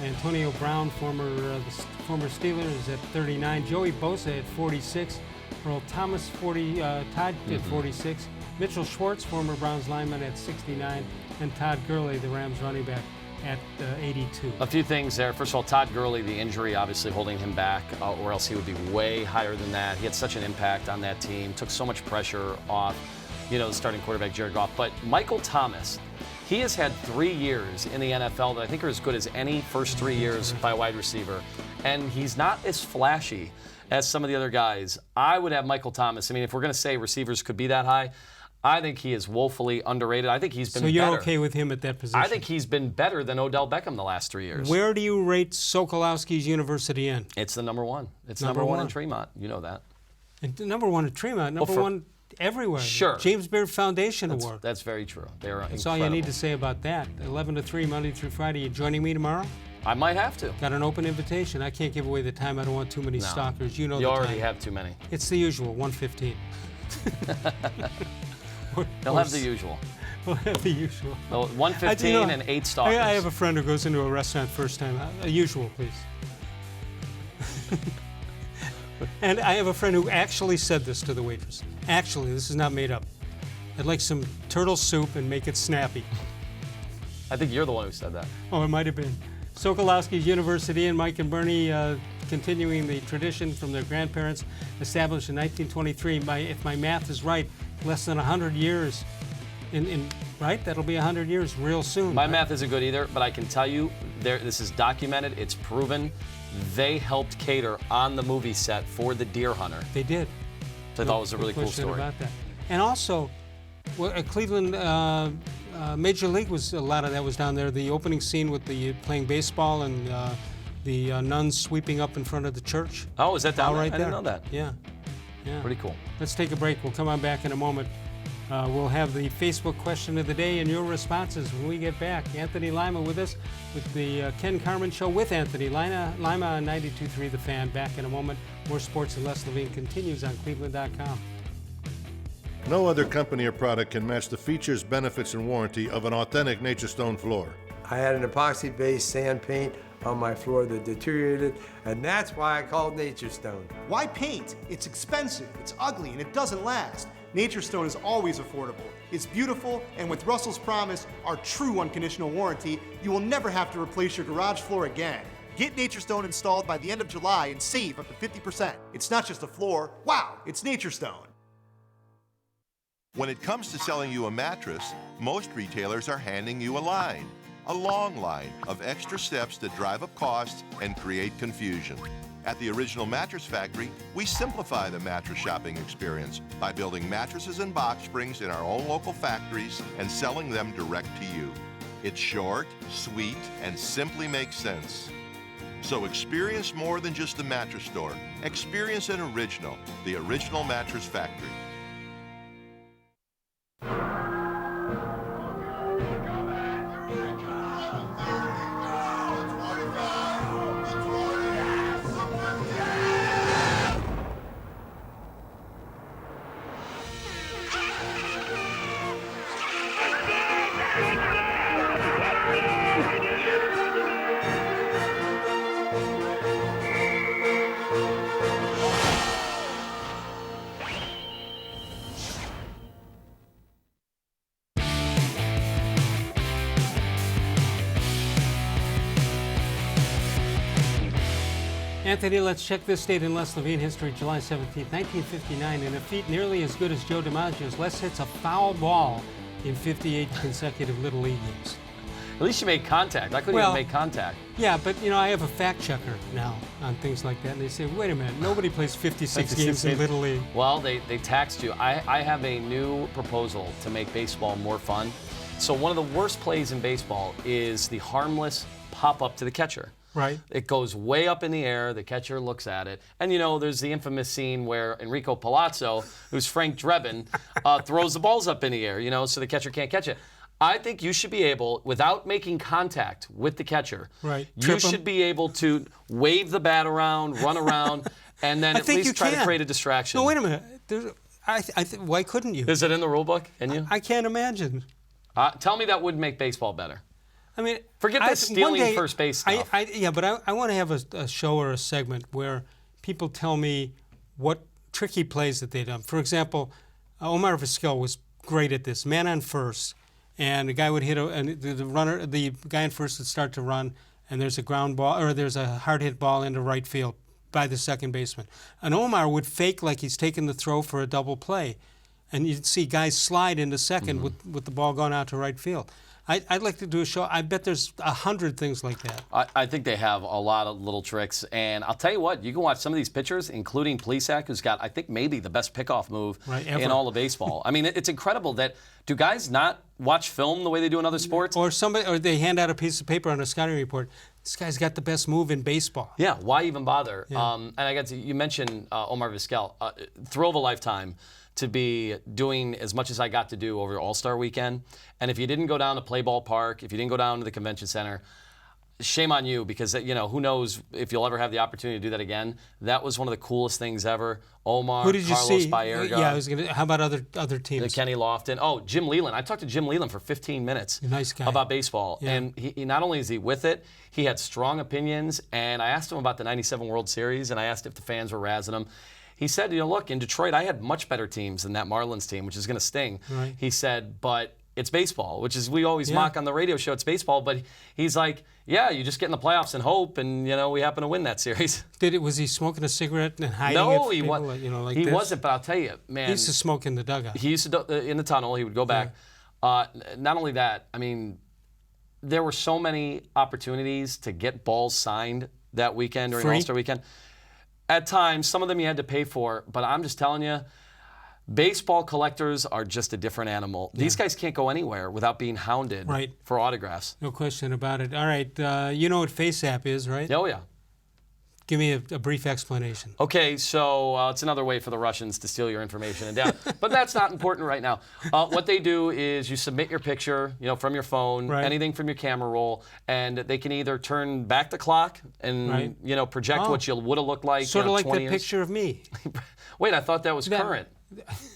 Antonio Brown, former Steeler, is at 39. Joey Bosa at 46. Earl Thomas, Todd at 46. Mitchell Schwartz, former Browns lineman, at 69. And Todd Gurley, the Rams running back, at 82. A few things there. First of all, Todd Gurley, the injury obviously holding him back, or else he would be way higher than that. He had such an impact on that team, took so much pressure off, the starting quarterback, Jared Goff. But Michael Thomas, he has had 3 years in the NFL that I think are as good as any first 3 years by a wide receiver. And he's not as flashy as some of the other guys. I would have Michael Thomas. I mean, if we're going to say receivers could be that high, I think he is woefully underrated. I think he's been better. So you're okay with him at that position? I think he's been better than Odell-Beckham the last 3 years. Where do you rate Sokolowski's University in? It's the number 1. It's number 1 in Tremont. You know that. And number 1 at Tremont. Number 1 everywhere. Sure. James Beard Foundation Award. That's very true. They're That's incredible. all you need to say about that. 11 to 3, Monday through Friday. You joining me tomorrow? I might have to. Got an open invitation. I can't give away the time. I don't want too many stalkers. You know you the already time. have too many. It's the usual, 1:15. They'll have the usual. We'll have the usual. 1:15 and 8 stalkers. I have a friend who goes into a restaurant first time. Usual, please. And I have a friend who actually said this to the waitress. Actually, this is not made up. I'd like some turtle soup and make it snappy. I think you're the one who said that. Oh, it might have been. Sokolowski's University and Mike and Bernie continuing the tradition from their grandparents, established in 1923. If my math is right, less than 100 years. Right? That'll be 100 years real soon. My math isn't good either, but I can tell you, this is documented, it's proven. They helped cater on the movie set for the Deer Hunter. They did. So I thought it was a really cool question story. About that. And also, Cleveland Major League was a lot of that was down there. The opening scene with the playing baseball and the nuns sweeping up in front of the church. Oh, is that down there? Right I didn't know that. Yeah. Pretty cool. Let's take a break. We'll come on back in a moment. We'll have the Facebook question of the day and your responses when we get back. Anthony-Lima with us with the Ken Carman Show with Anthony-Lima on 92.3 The Fan. Back in a moment. More Sports and Les-Levine continues on cleveland.com. No other company or product can match the features, benefits, and warranty of an authentic Nature Stone floor. I had an epoxy-based sand paint on my floor that deteriorated, and that's why I called Nature Stone. Why paint? It's expensive, it's ugly, and it doesn't last. Nature Stone is always affordable. It's beautiful, and with Russell's Promise, our true unconditional warranty, you will never have to replace your garage floor again. Get Nature Stone installed by the end of July and save up to 50%. It's not just a floor. Wow, it's Nature Stone. When it comes to selling you a mattress, most retailers are handing you a line. A long line of extra steps that drive up costs and create confusion. At the Original Mattress Factory, we simplify the mattress shopping experience by building mattresses and box springs in our own local factories and selling them direct to you. It's short, sweet, and simply makes sense. So experience more than just the mattress store. Experience an original, the Original Mattress Factory. Anthony, let's check this date in Les-Levine history, July 17, 1959. In a feat nearly as good as Joe DiMaggio's, Les hits a foul ball in 58 consecutive Little League games. At least you made contact. I couldn't even make contact. Yeah, but I have a fact checker now on things like that, and they say, wait a minute, nobody plays 56 games in Little League. Well, they taxed you. I have a new proposal to make baseball more fun. So one of the worst plays in baseball is the harmless pop-up to the catcher. Right. It goes way up in the air. The catcher looks at it. And, there's the infamous scene where Enrico Palazzo, who's Frank Drebin, throws the balls up in the air, so the catcher can't catch it. I think you should be able, without making contact with the catcher, right. You should be able to wave the bat around, run around, and then at least try to create a distraction. No, wait a minute. Why couldn't you? Is it in the rule book? Can you? I can't imagine. Tell me that would make baseball better. I mean, forget the stealing first base stuff. But I want to have a show or a segment where people tell me what tricky plays that they've done. For example, Omar Vizquel was great at this. Man on first, and the guy would hit the guy on first would start to run, and there's a ground ball or there's a hard hit ball into right field by the second baseman. And Omar would fake like he's taking the throw for a double play, and you'd see guys slide into second with the ball going out to right field. I'd like to do a show. I bet there's 100 things like that. I think they have a lot of little tricks. And I'll tell you what, you can watch some of these pitchers, including Plesac, who's got, I think, maybe the best pickoff move in all of baseball. I mean, it's incredible that, do guys not watch film the way they do in other sports? Or they hand out a piece of paper on a scouting report. This guy's got the best move in baseball. Yeah, why even bother? Yeah. And you mentioned Omar Vizquel, thrill of a lifetime to be doing as much as I got to do over All-Star Weekend. And if you didn't go down to Play Ball Park, if you didn't go down to the convention center, shame on you, because who knows if you'll ever have the opportunity to do that again. That was one of the coolest things ever. Omar, who did you Carlos see? Baerga. How about other teams? Kenny Lofton. Oh, Jim Leland. I talked to Jim Leland for 15 minutes. Nice guy. About baseball. Yeah. And he not only is he with it, he had strong opinions. And I asked him about the '97 World Series, and I asked if the fans were razzing him. he said, look, in Detroit, I had much better teams than that Marlins team, which is going to sting. Right. He said, but it's baseball, which is, we always mock on the radio show, it's baseball, but he's like, yeah, you just get in the playoffs and hope, and, we happen to win that series. Was he smoking a cigarette and hiding it? No, from he people, wasn't. this? Wasn't, but I'll tell you, man. He used to smoke in the dugout. He used to, in the tunnel, he would go back. Not only that, I mean, there were so many opportunities to get balls signed that weekend during All-Star Weekend. At times, some of them you had to pay for, but I'm just telling you, baseball collectors are just a different animal. Yeah. These guys can't go anywhere without being hounded for autographs. No question about it. All right, you know what FaceApp is, right? Oh, yeah. Give me a brief explanation. Okay, so it's another way for the Russians to steal your information and down, but that's not important right now. What they do is you submit your picture, from your phone, anything from your camera roll, and they can either turn back the clock and project what you would have looked like. Sort of like 20 the years. Picture of me. Wait, I thought that was current.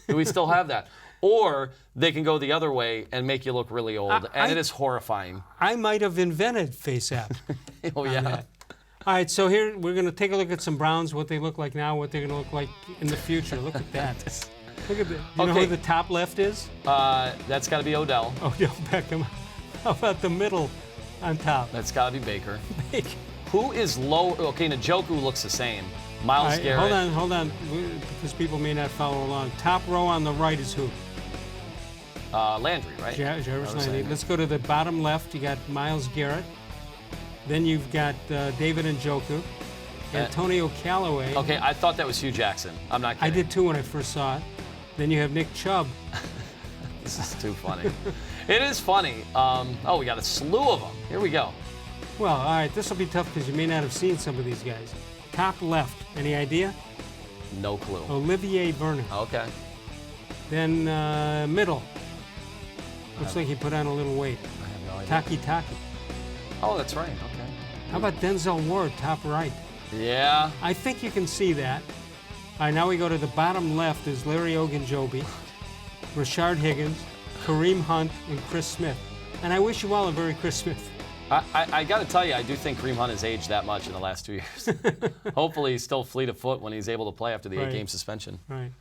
Do we still have that? Or they can go the other way and make you look really old, and it is horrifying. I might have invented FaceApp. Oh yeah. That. All right, so here we're going to take a look at some Browns, what they look like now, what they're going to look like in the future. Look at that. Look at that. You know who the top left is? That's got to be Odell. Odell-Beckham. How about the middle on top? That's got to be Baker. Baker. Who is low? Okay, Njoku looks the same. Myles-Garrett. Hold on, because people may not follow along. Top row on the right is who? Landry, right? Jarvis-Landry. Let's go to the bottom left. You got Myles-Garrett. Then you've got David Njoku, Antonio Callaway. Okay, I thought that was Hugh Jackson. I'm not kidding. I did too when I first saw it. Then you have Nick-Chubb. This is too funny. It is funny. We got a slew of them. Here we go. Well, all right, this will be tough because you may not have seen some of these guys. Top left, any idea? No clue. Olivier Vernon. Okay. Then middle. Looks like he put on a little weight. I have no idea. Taki. Oh, that's right. Okay. How about Denzel-Ward, top right? Yeah. I think you can see that. All right, now we go to the bottom left is Larry Ogunjobi, Rashard Higgins, Kareem-Hunt, and Chris Smith. And I wish you all a very Chris Smith. I got to tell you, I do think Kareem-Hunt has aged that much in the last 2 years. Hopefully he's still fleet of foot when he's able to play after the 8-game suspension. Right.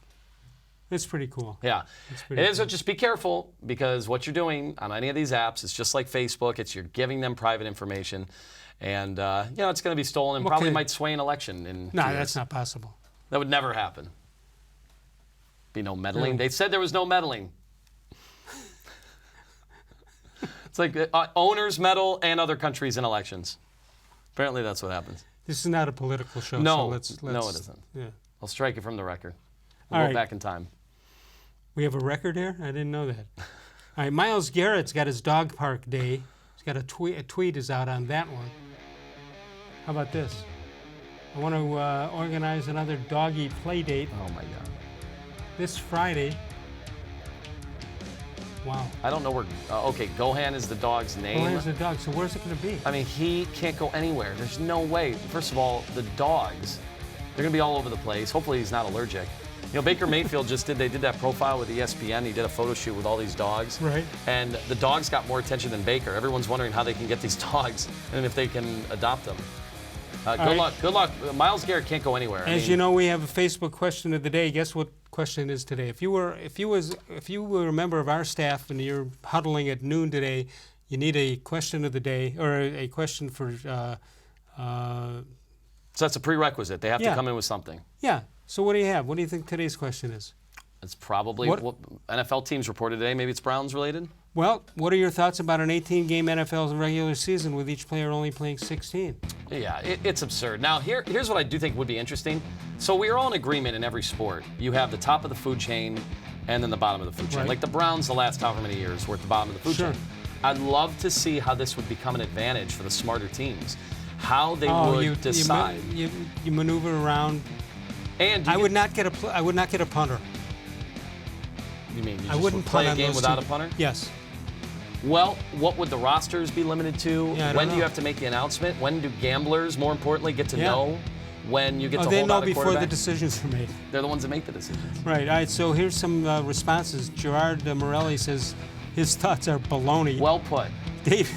It's pretty cool. Yeah. It is, just be careful because what you're doing on any of these apps is just like Facebook. You're giving them private information. And, it's going to be stolen and probably might sway an election in 2 years. That's not possible. That would never happen. Be no meddling. They said there was no meddling. It's like owners meddle and other countries in elections. Apparently that's what happens. This is not a political show. No, so no, it isn't. Yeah. I'll strike it from the record. We'll go back in time. We have a record here? I didn't know that. All right, Myles-Garrett's got his dog park day. He's got a tweet is out on that one. How about this? I want to organize another doggy play date. Oh, my God. This Friday. Wow. I don't know where... okay, Gohan is the dog's name. Gohan's the dog, so where's it going to be? I mean, he can't go anywhere. There's no way. First of all, the dogs, they're going to be all over the place. Hopefully he's not allergic. Baker-Mayfield they did that profile with ESPN. He did a photo shoot with all these dogs. Right. And the dogs got more attention than Baker. Everyone's wondering how they can get these dogs and if they can adopt them. Good luck. Myles-Garrett can't go anywhere. As you know, we have a Facebook question of the day. Guess what question is today? If you were a member of our staff and you're huddling at noon today, you need a question of the day or a question for. So that's a prerequisite. They have to come in with something. Yeah. So what do you have? What do you think today's question is? It's probably what NFL teams reported today. Maybe it's Browns related. Well, what are your thoughts about an 18-game NFL regular season with each player only playing 16? Yeah, it's absurd. Now, here's what I do think would be interesting. So we are all in agreement in every sport. You have the top of the food chain and then the bottom of the food chain. Like the Browns the last however many years were at the bottom of the food chain. I'd love to see how this would become an advantage for the smarter teams. How they would decide. You maneuver around. And I would not get a punter. You mean you I wouldn't play a punt game without a punter? Yes. Well, what would the rosters be limited to? Yeah, when do you have to make the announcement? When do gamblers, more importantly, get to know when you get to hold out a quarterback? They know before the decisions are made. They're the ones that make the decisions. Right. All right. So here's some responses. Gerard Morelli says his thoughts are baloney. Well put. Dave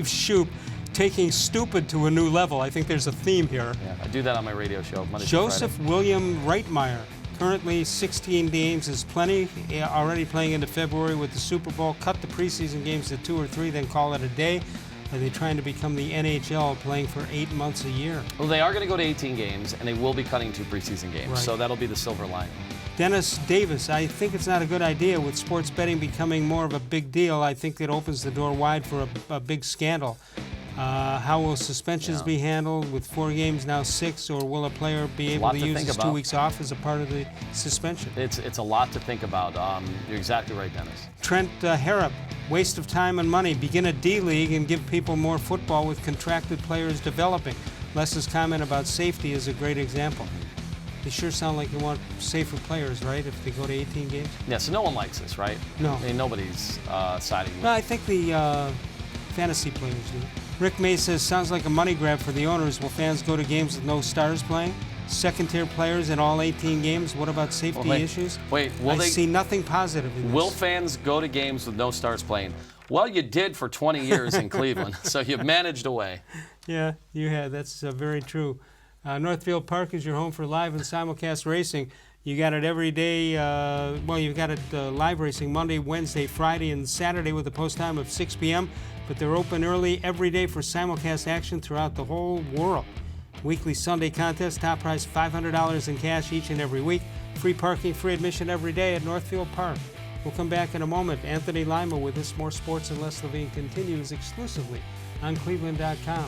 Shoup, taking stupid to a new level. I think there's a theme here. Yeah, I do that on my radio show. Monday Joseph William Reitmeyer. Currently, 16 games is plenty. Already playing into February with the Super Bowl. Cut the preseason games to 2 or 3, then call it a day. Are they trying to become the NHL, playing for 8 months a year? Well, they are going to go to 18 games, and they will be cutting 2 preseason games. Right. So that'll be the silver lining. Dennis Davis, I think it's not a good idea with sports betting becoming more of a big deal. I think it opens the door wide for a big scandal. How will suspensions be handled with 4 games, now 6, or will a player be able to use his 2 weeks off as a part of the suspension? It's a lot to think about. You're exactly right, Dennis. Trent Harrop, waste of time and money. Begin a D-League and give people more football with contracted players developing. Les's comment about safety is a great example. They sure sound like they want safer players, right, if they go to 18 games? Yeah, so no one likes this, right? No. I mean, nobody's siding with No, I think the fantasy players do. Rick May says, sounds like a money grab for the owners. Will fans go to games with no stars playing? Second-tier players in all 18 games? What about safety issues? Wait, I see nothing positive in this. Will fans go to games with no stars playing? Well, you did for 20 years in Cleveland, so you've managed away. Yeah, you have. That's very true. Northfield Park is your home for live and simulcast racing. You got it every day. You've got it live racing Monday, Wednesday, Friday, and Saturday with a post time of 6 p.m. But they're open early every day for simulcast action throughout the whole world. Weekly Sunday contest, top prize $500 in cash each and every week. Free parking, free admission every day at Northfield Park. We'll come back in a moment. Anthony-Lima with this More Sports and Les-Levine continues exclusively on cleveland.com.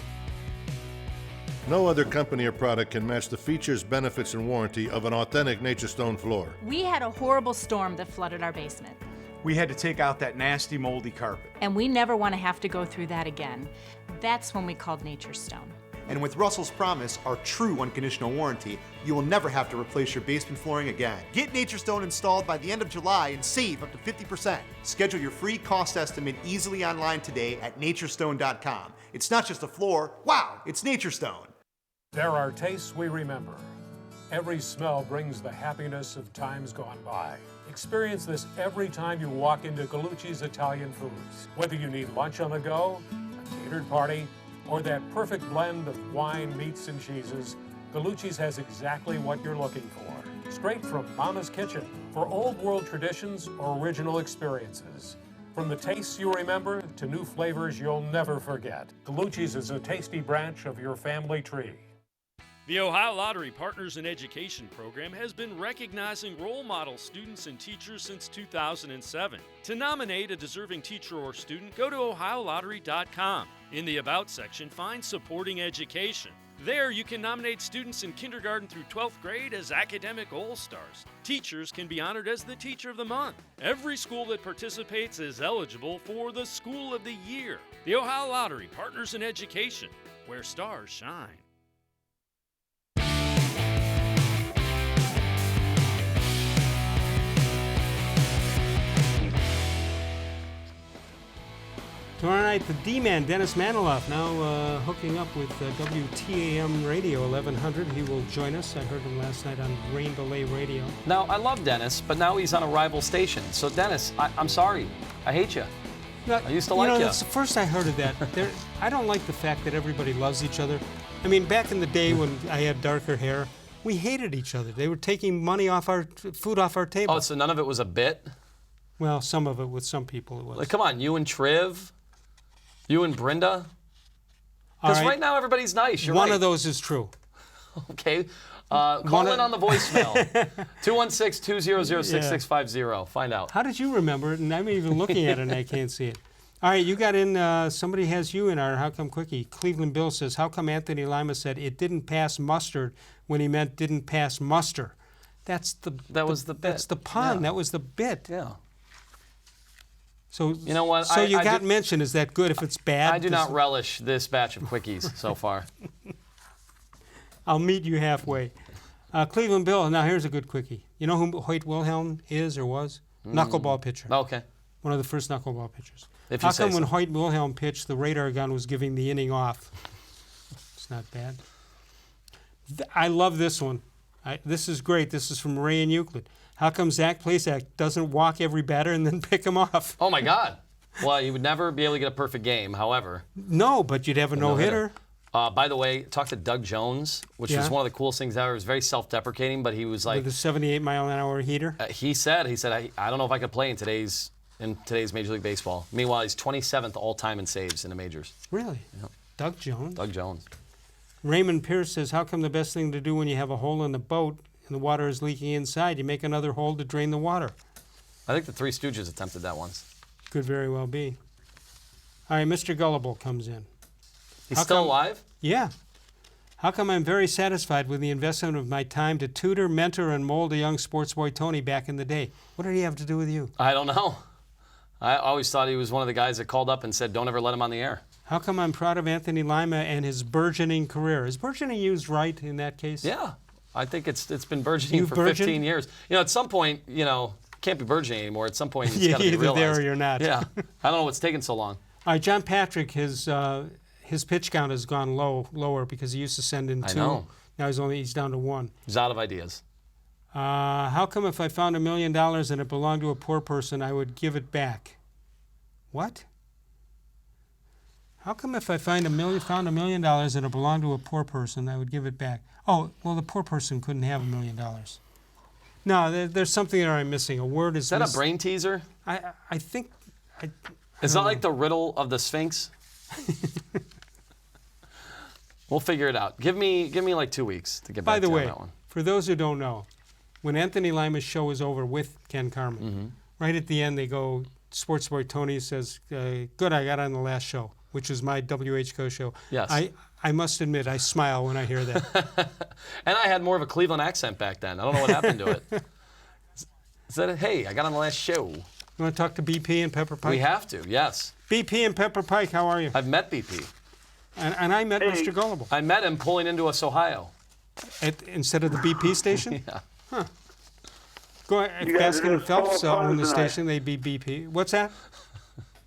No other company or product can match the features, benefits, and warranty of an authentic Nature Stone floor. We had a horrible storm that flooded our basement. We had to take out that nasty moldy carpet. And we never want to have to go through that again. That's when we called Nature Stone. And with Russell's Promise, our true unconditional warranty, you will never have to replace your basement flooring again. Get Nature Stone installed by the end of July and save up to 50%. Schedule your free cost estimate easily online today at naturestone.com. It's not just a floor, wow, it's Nature Stone. There are tastes we remember. Every smell brings the happiness of times gone by. Experience this every time you walk into Gallucci's Italian Foods. Whether you need lunch on the go, a catered party, or that perfect blend of wine, meats, and cheeses, Gallucci's has exactly what you're looking for. Straight from Mama's Kitchen for old world traditions or original experiences. From the tastes you remember to new flavors you'll never forget. Gallucci's is a tasty branch of your family tree. The Ohio Lottery Partners in Education program has been recognizing role model students and teachers since 2007. To nominate a deserving teacher or student, go to OhioLottery.com. In the About section, find Supporting Education. There, you can nominate students in kindergarten through 12th grade as academic all-stars. Teachers can be honored as the Teacher of the Month. Every school that participates is eligible for the School of the Year. The Ohio Lottery Partners in Education, where stars shine. Tomorrow night, the D-Man, Dennis Maniloff, now hooking up with WTAM Radio 1100. He will join us. I heard him last night on Rain Delay Radio. Now, I love Dennis, but now he's on a rival station. So, Dennis, I'm sorry. I hate you. I used to like you. That's the first I heard of that. I don't like the fact that everybody loves each other. I mean, back in the day when I had darker hair, we hated each other. They were taking money off our food off our table. Oh, so none of it was a bit? Well, some of it with some people it was. Like, come on, you and Triv? You and Brenda? Because right now everybody's nice. You're One right. of those is true. Okay. Call in on the voicemail. 216-200-6650. Find out. How did you remember it? And I'm even looking at it and I can't see it. All right, you got in, somebody has you in our How Come Quickie. Cleveland Bill says, how come Anthony-Lima said it didn't pass mustard when he meant didn't pass muster? That was the bit. That's the pun. Yeah. That was the bit. Yeah. So you know what? So you got mentioned. Is that good? If it's bad, I do not relish this batch of quickies so far. I'll meet you halfway. Cleveland Bill. Now here's a good quickie. You know who Hoyt Wilhelm is or was? Knuckleball pitcher. Okay. One of the first knuckleball pitchers. If How you say come when so. Hoyt Wilhelm pitched, the radar gun was giving the inning off? It's not bad. I love this one. This is great. This is from Ray and Euclid. How come Zach Plesac doesn't walk every batter and then pick him off? Oh, my God. Well, you would never be able to get a perfect game, however. No, but you'd have a no-hitter. By the way, talked to Doug Jones, which was one of the coolest things ever. It was very self-deprecating, but he was like... With the 78-mile-an-hour heater? He said, I don't know if I could play in today's Major League Baseball. Meanwhile, he's 27th all-time in saves in the majors. Really? Yep. Doug Jones? Doug Jones. Raymond Pierce says, how come the best thing to do when you have a hole in the boat and the water is leaking inside, you make another hole to drain the water? I think the Three Stooges attempted that once. Could very well be. All right, Mr. Gullible comes in. He's still alive? Yeah. How come I'm very satisfied with the investment of my time to tutor, mentor, and mold a young sports boy Tony back in the day? What did he have to do with you? I don't know. I always thought he was one of the guys that called up and said, don't ever let him on the air. How come I'm proud of Anthony-Lima and his burgeoning career? Is burgeoning used right in that case? Yeah. I think it's been burgeoning for 15 years. At some point, can't be burgeoning anymore. At some point, it's got to be realized. Either there or you're not. Yeah. I don't know what's taking so long. All right, John Patrick, his pitch count has gone lower because he used to send in 2. I know. Now he's down to 1. He's out of ideas. How come if I found $1 million and it belonged to a poor person, I would give it back? What? How come if I found $1 million and it belonged to a poor person, I would give it back? Oh, well, the poor person couldn't have $1 million. No, there's something there I'm missing. A word is. Is that a brain teaser? I think. Is that like the riddle of the Sphinx? We'll figure it out. Give me like 2 weeks to get back to you on that one. By the way, for those who don't know, when Anthony Lima's show is over with Ken Carmen, right at the end they go, Sports Boy Tony says, good, I got on the last show, which is my WHO show. Yes. I must admit, I smile when I hear that. And I had more of a Cleveland accent back then. I don't know what happened to it. Said, hey, I got on the last show. You want to talk to BP and Pepper Pike? We have to, yes. BP and Pepper Pike, how are you? I've met BP. And I met Mr. Gullible. I met him pulling into us, Ohio. Instead of the BP station? Yeah. Huh. Go ahead. If Baskin and Phelps own the station, they'd be BP. What's that?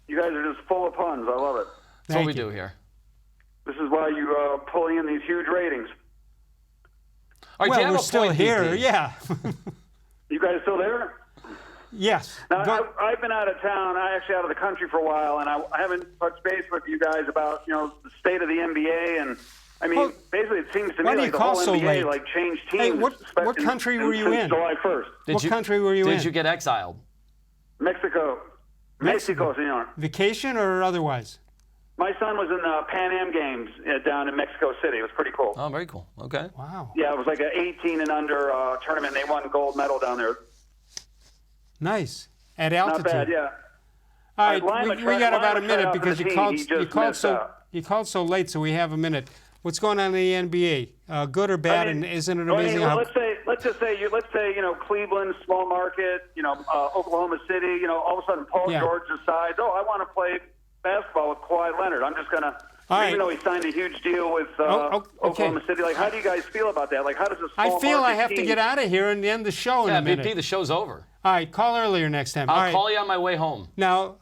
You guys are just full of puns. I love it. That's what we do here. This is why you are pulling in these huge ratings. All right, well, we're still here. Yeah. You guys still there? Yes. Now, I've been out of town, actually out of the country for a while, and I haven't touched base with you guys about, the state of the NBA. And, I mean, basically it seems to me like the whole NBA changed teams. Hey, what country were you in? July 1st. What country were you in? Did you get exiled? Mexico. Mexico, senor. Vacation or otherwise? My son was in the Pan Am Games down in Mexico City. It was pretty cool. Oh, very cool. Okay. Wow. Yeah, it was like an 18 and under tournament. They won gold medal down there. Nice. At altitude. Not bad, yeah. All right, we got about a minute because you called so late, so we have a minute. What's going on in the NBA? Good or bad, and isn't it amazing? Let's say Cleveland, small market, Oklahoma City, all of a sudden Paul George decides, I want to play basketball with Kawhi Leonard. I'm just going to, even though he signed a huge deal with Oklahoma City, how do you guys feel about that? How does a small market I have to get out of here and end the show in a minute. BP, the show's over. All right, call earlier next time. I'll call you on my way home. Now,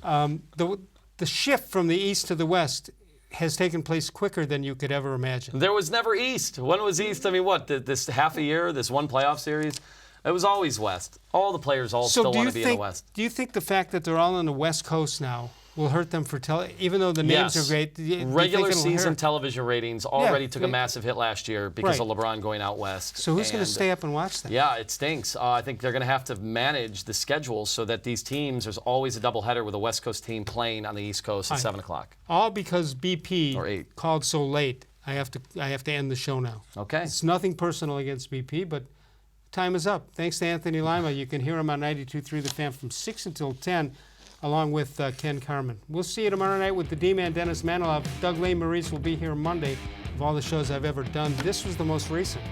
the shift from the east to the west has taken place quicker than you could ever imagine. There was never east. When was east? I mean, what, this half a year, this one playoff series? It was always west. All the players still want to be in the west. Do you think the fact that they're all on the West Coast now will hurt them for even though the names are great? Regular season television ratings already took a massive hit last year because of LeBron going out west. So who's going to stay up and watch that? Yeah, it stinks. I think they're going to have to manage the schedule so that these teams, there's always a doubleheader with a West Coast team playing on the East Coast at 7 o'clock. All because BP called so late. I have to end the show now. Okay. It's nothing personal against BP, but time is up. Thanks to Anthony Lima. You can hear him on 92.3 The Fan from 6 until 10. Along with Ken Carmen. We'll see you tomorrow night with the D-Man, Dennis Manilow. Doug Lane Maurice will be here Monday of all the shows I've ever done. This was the most recent.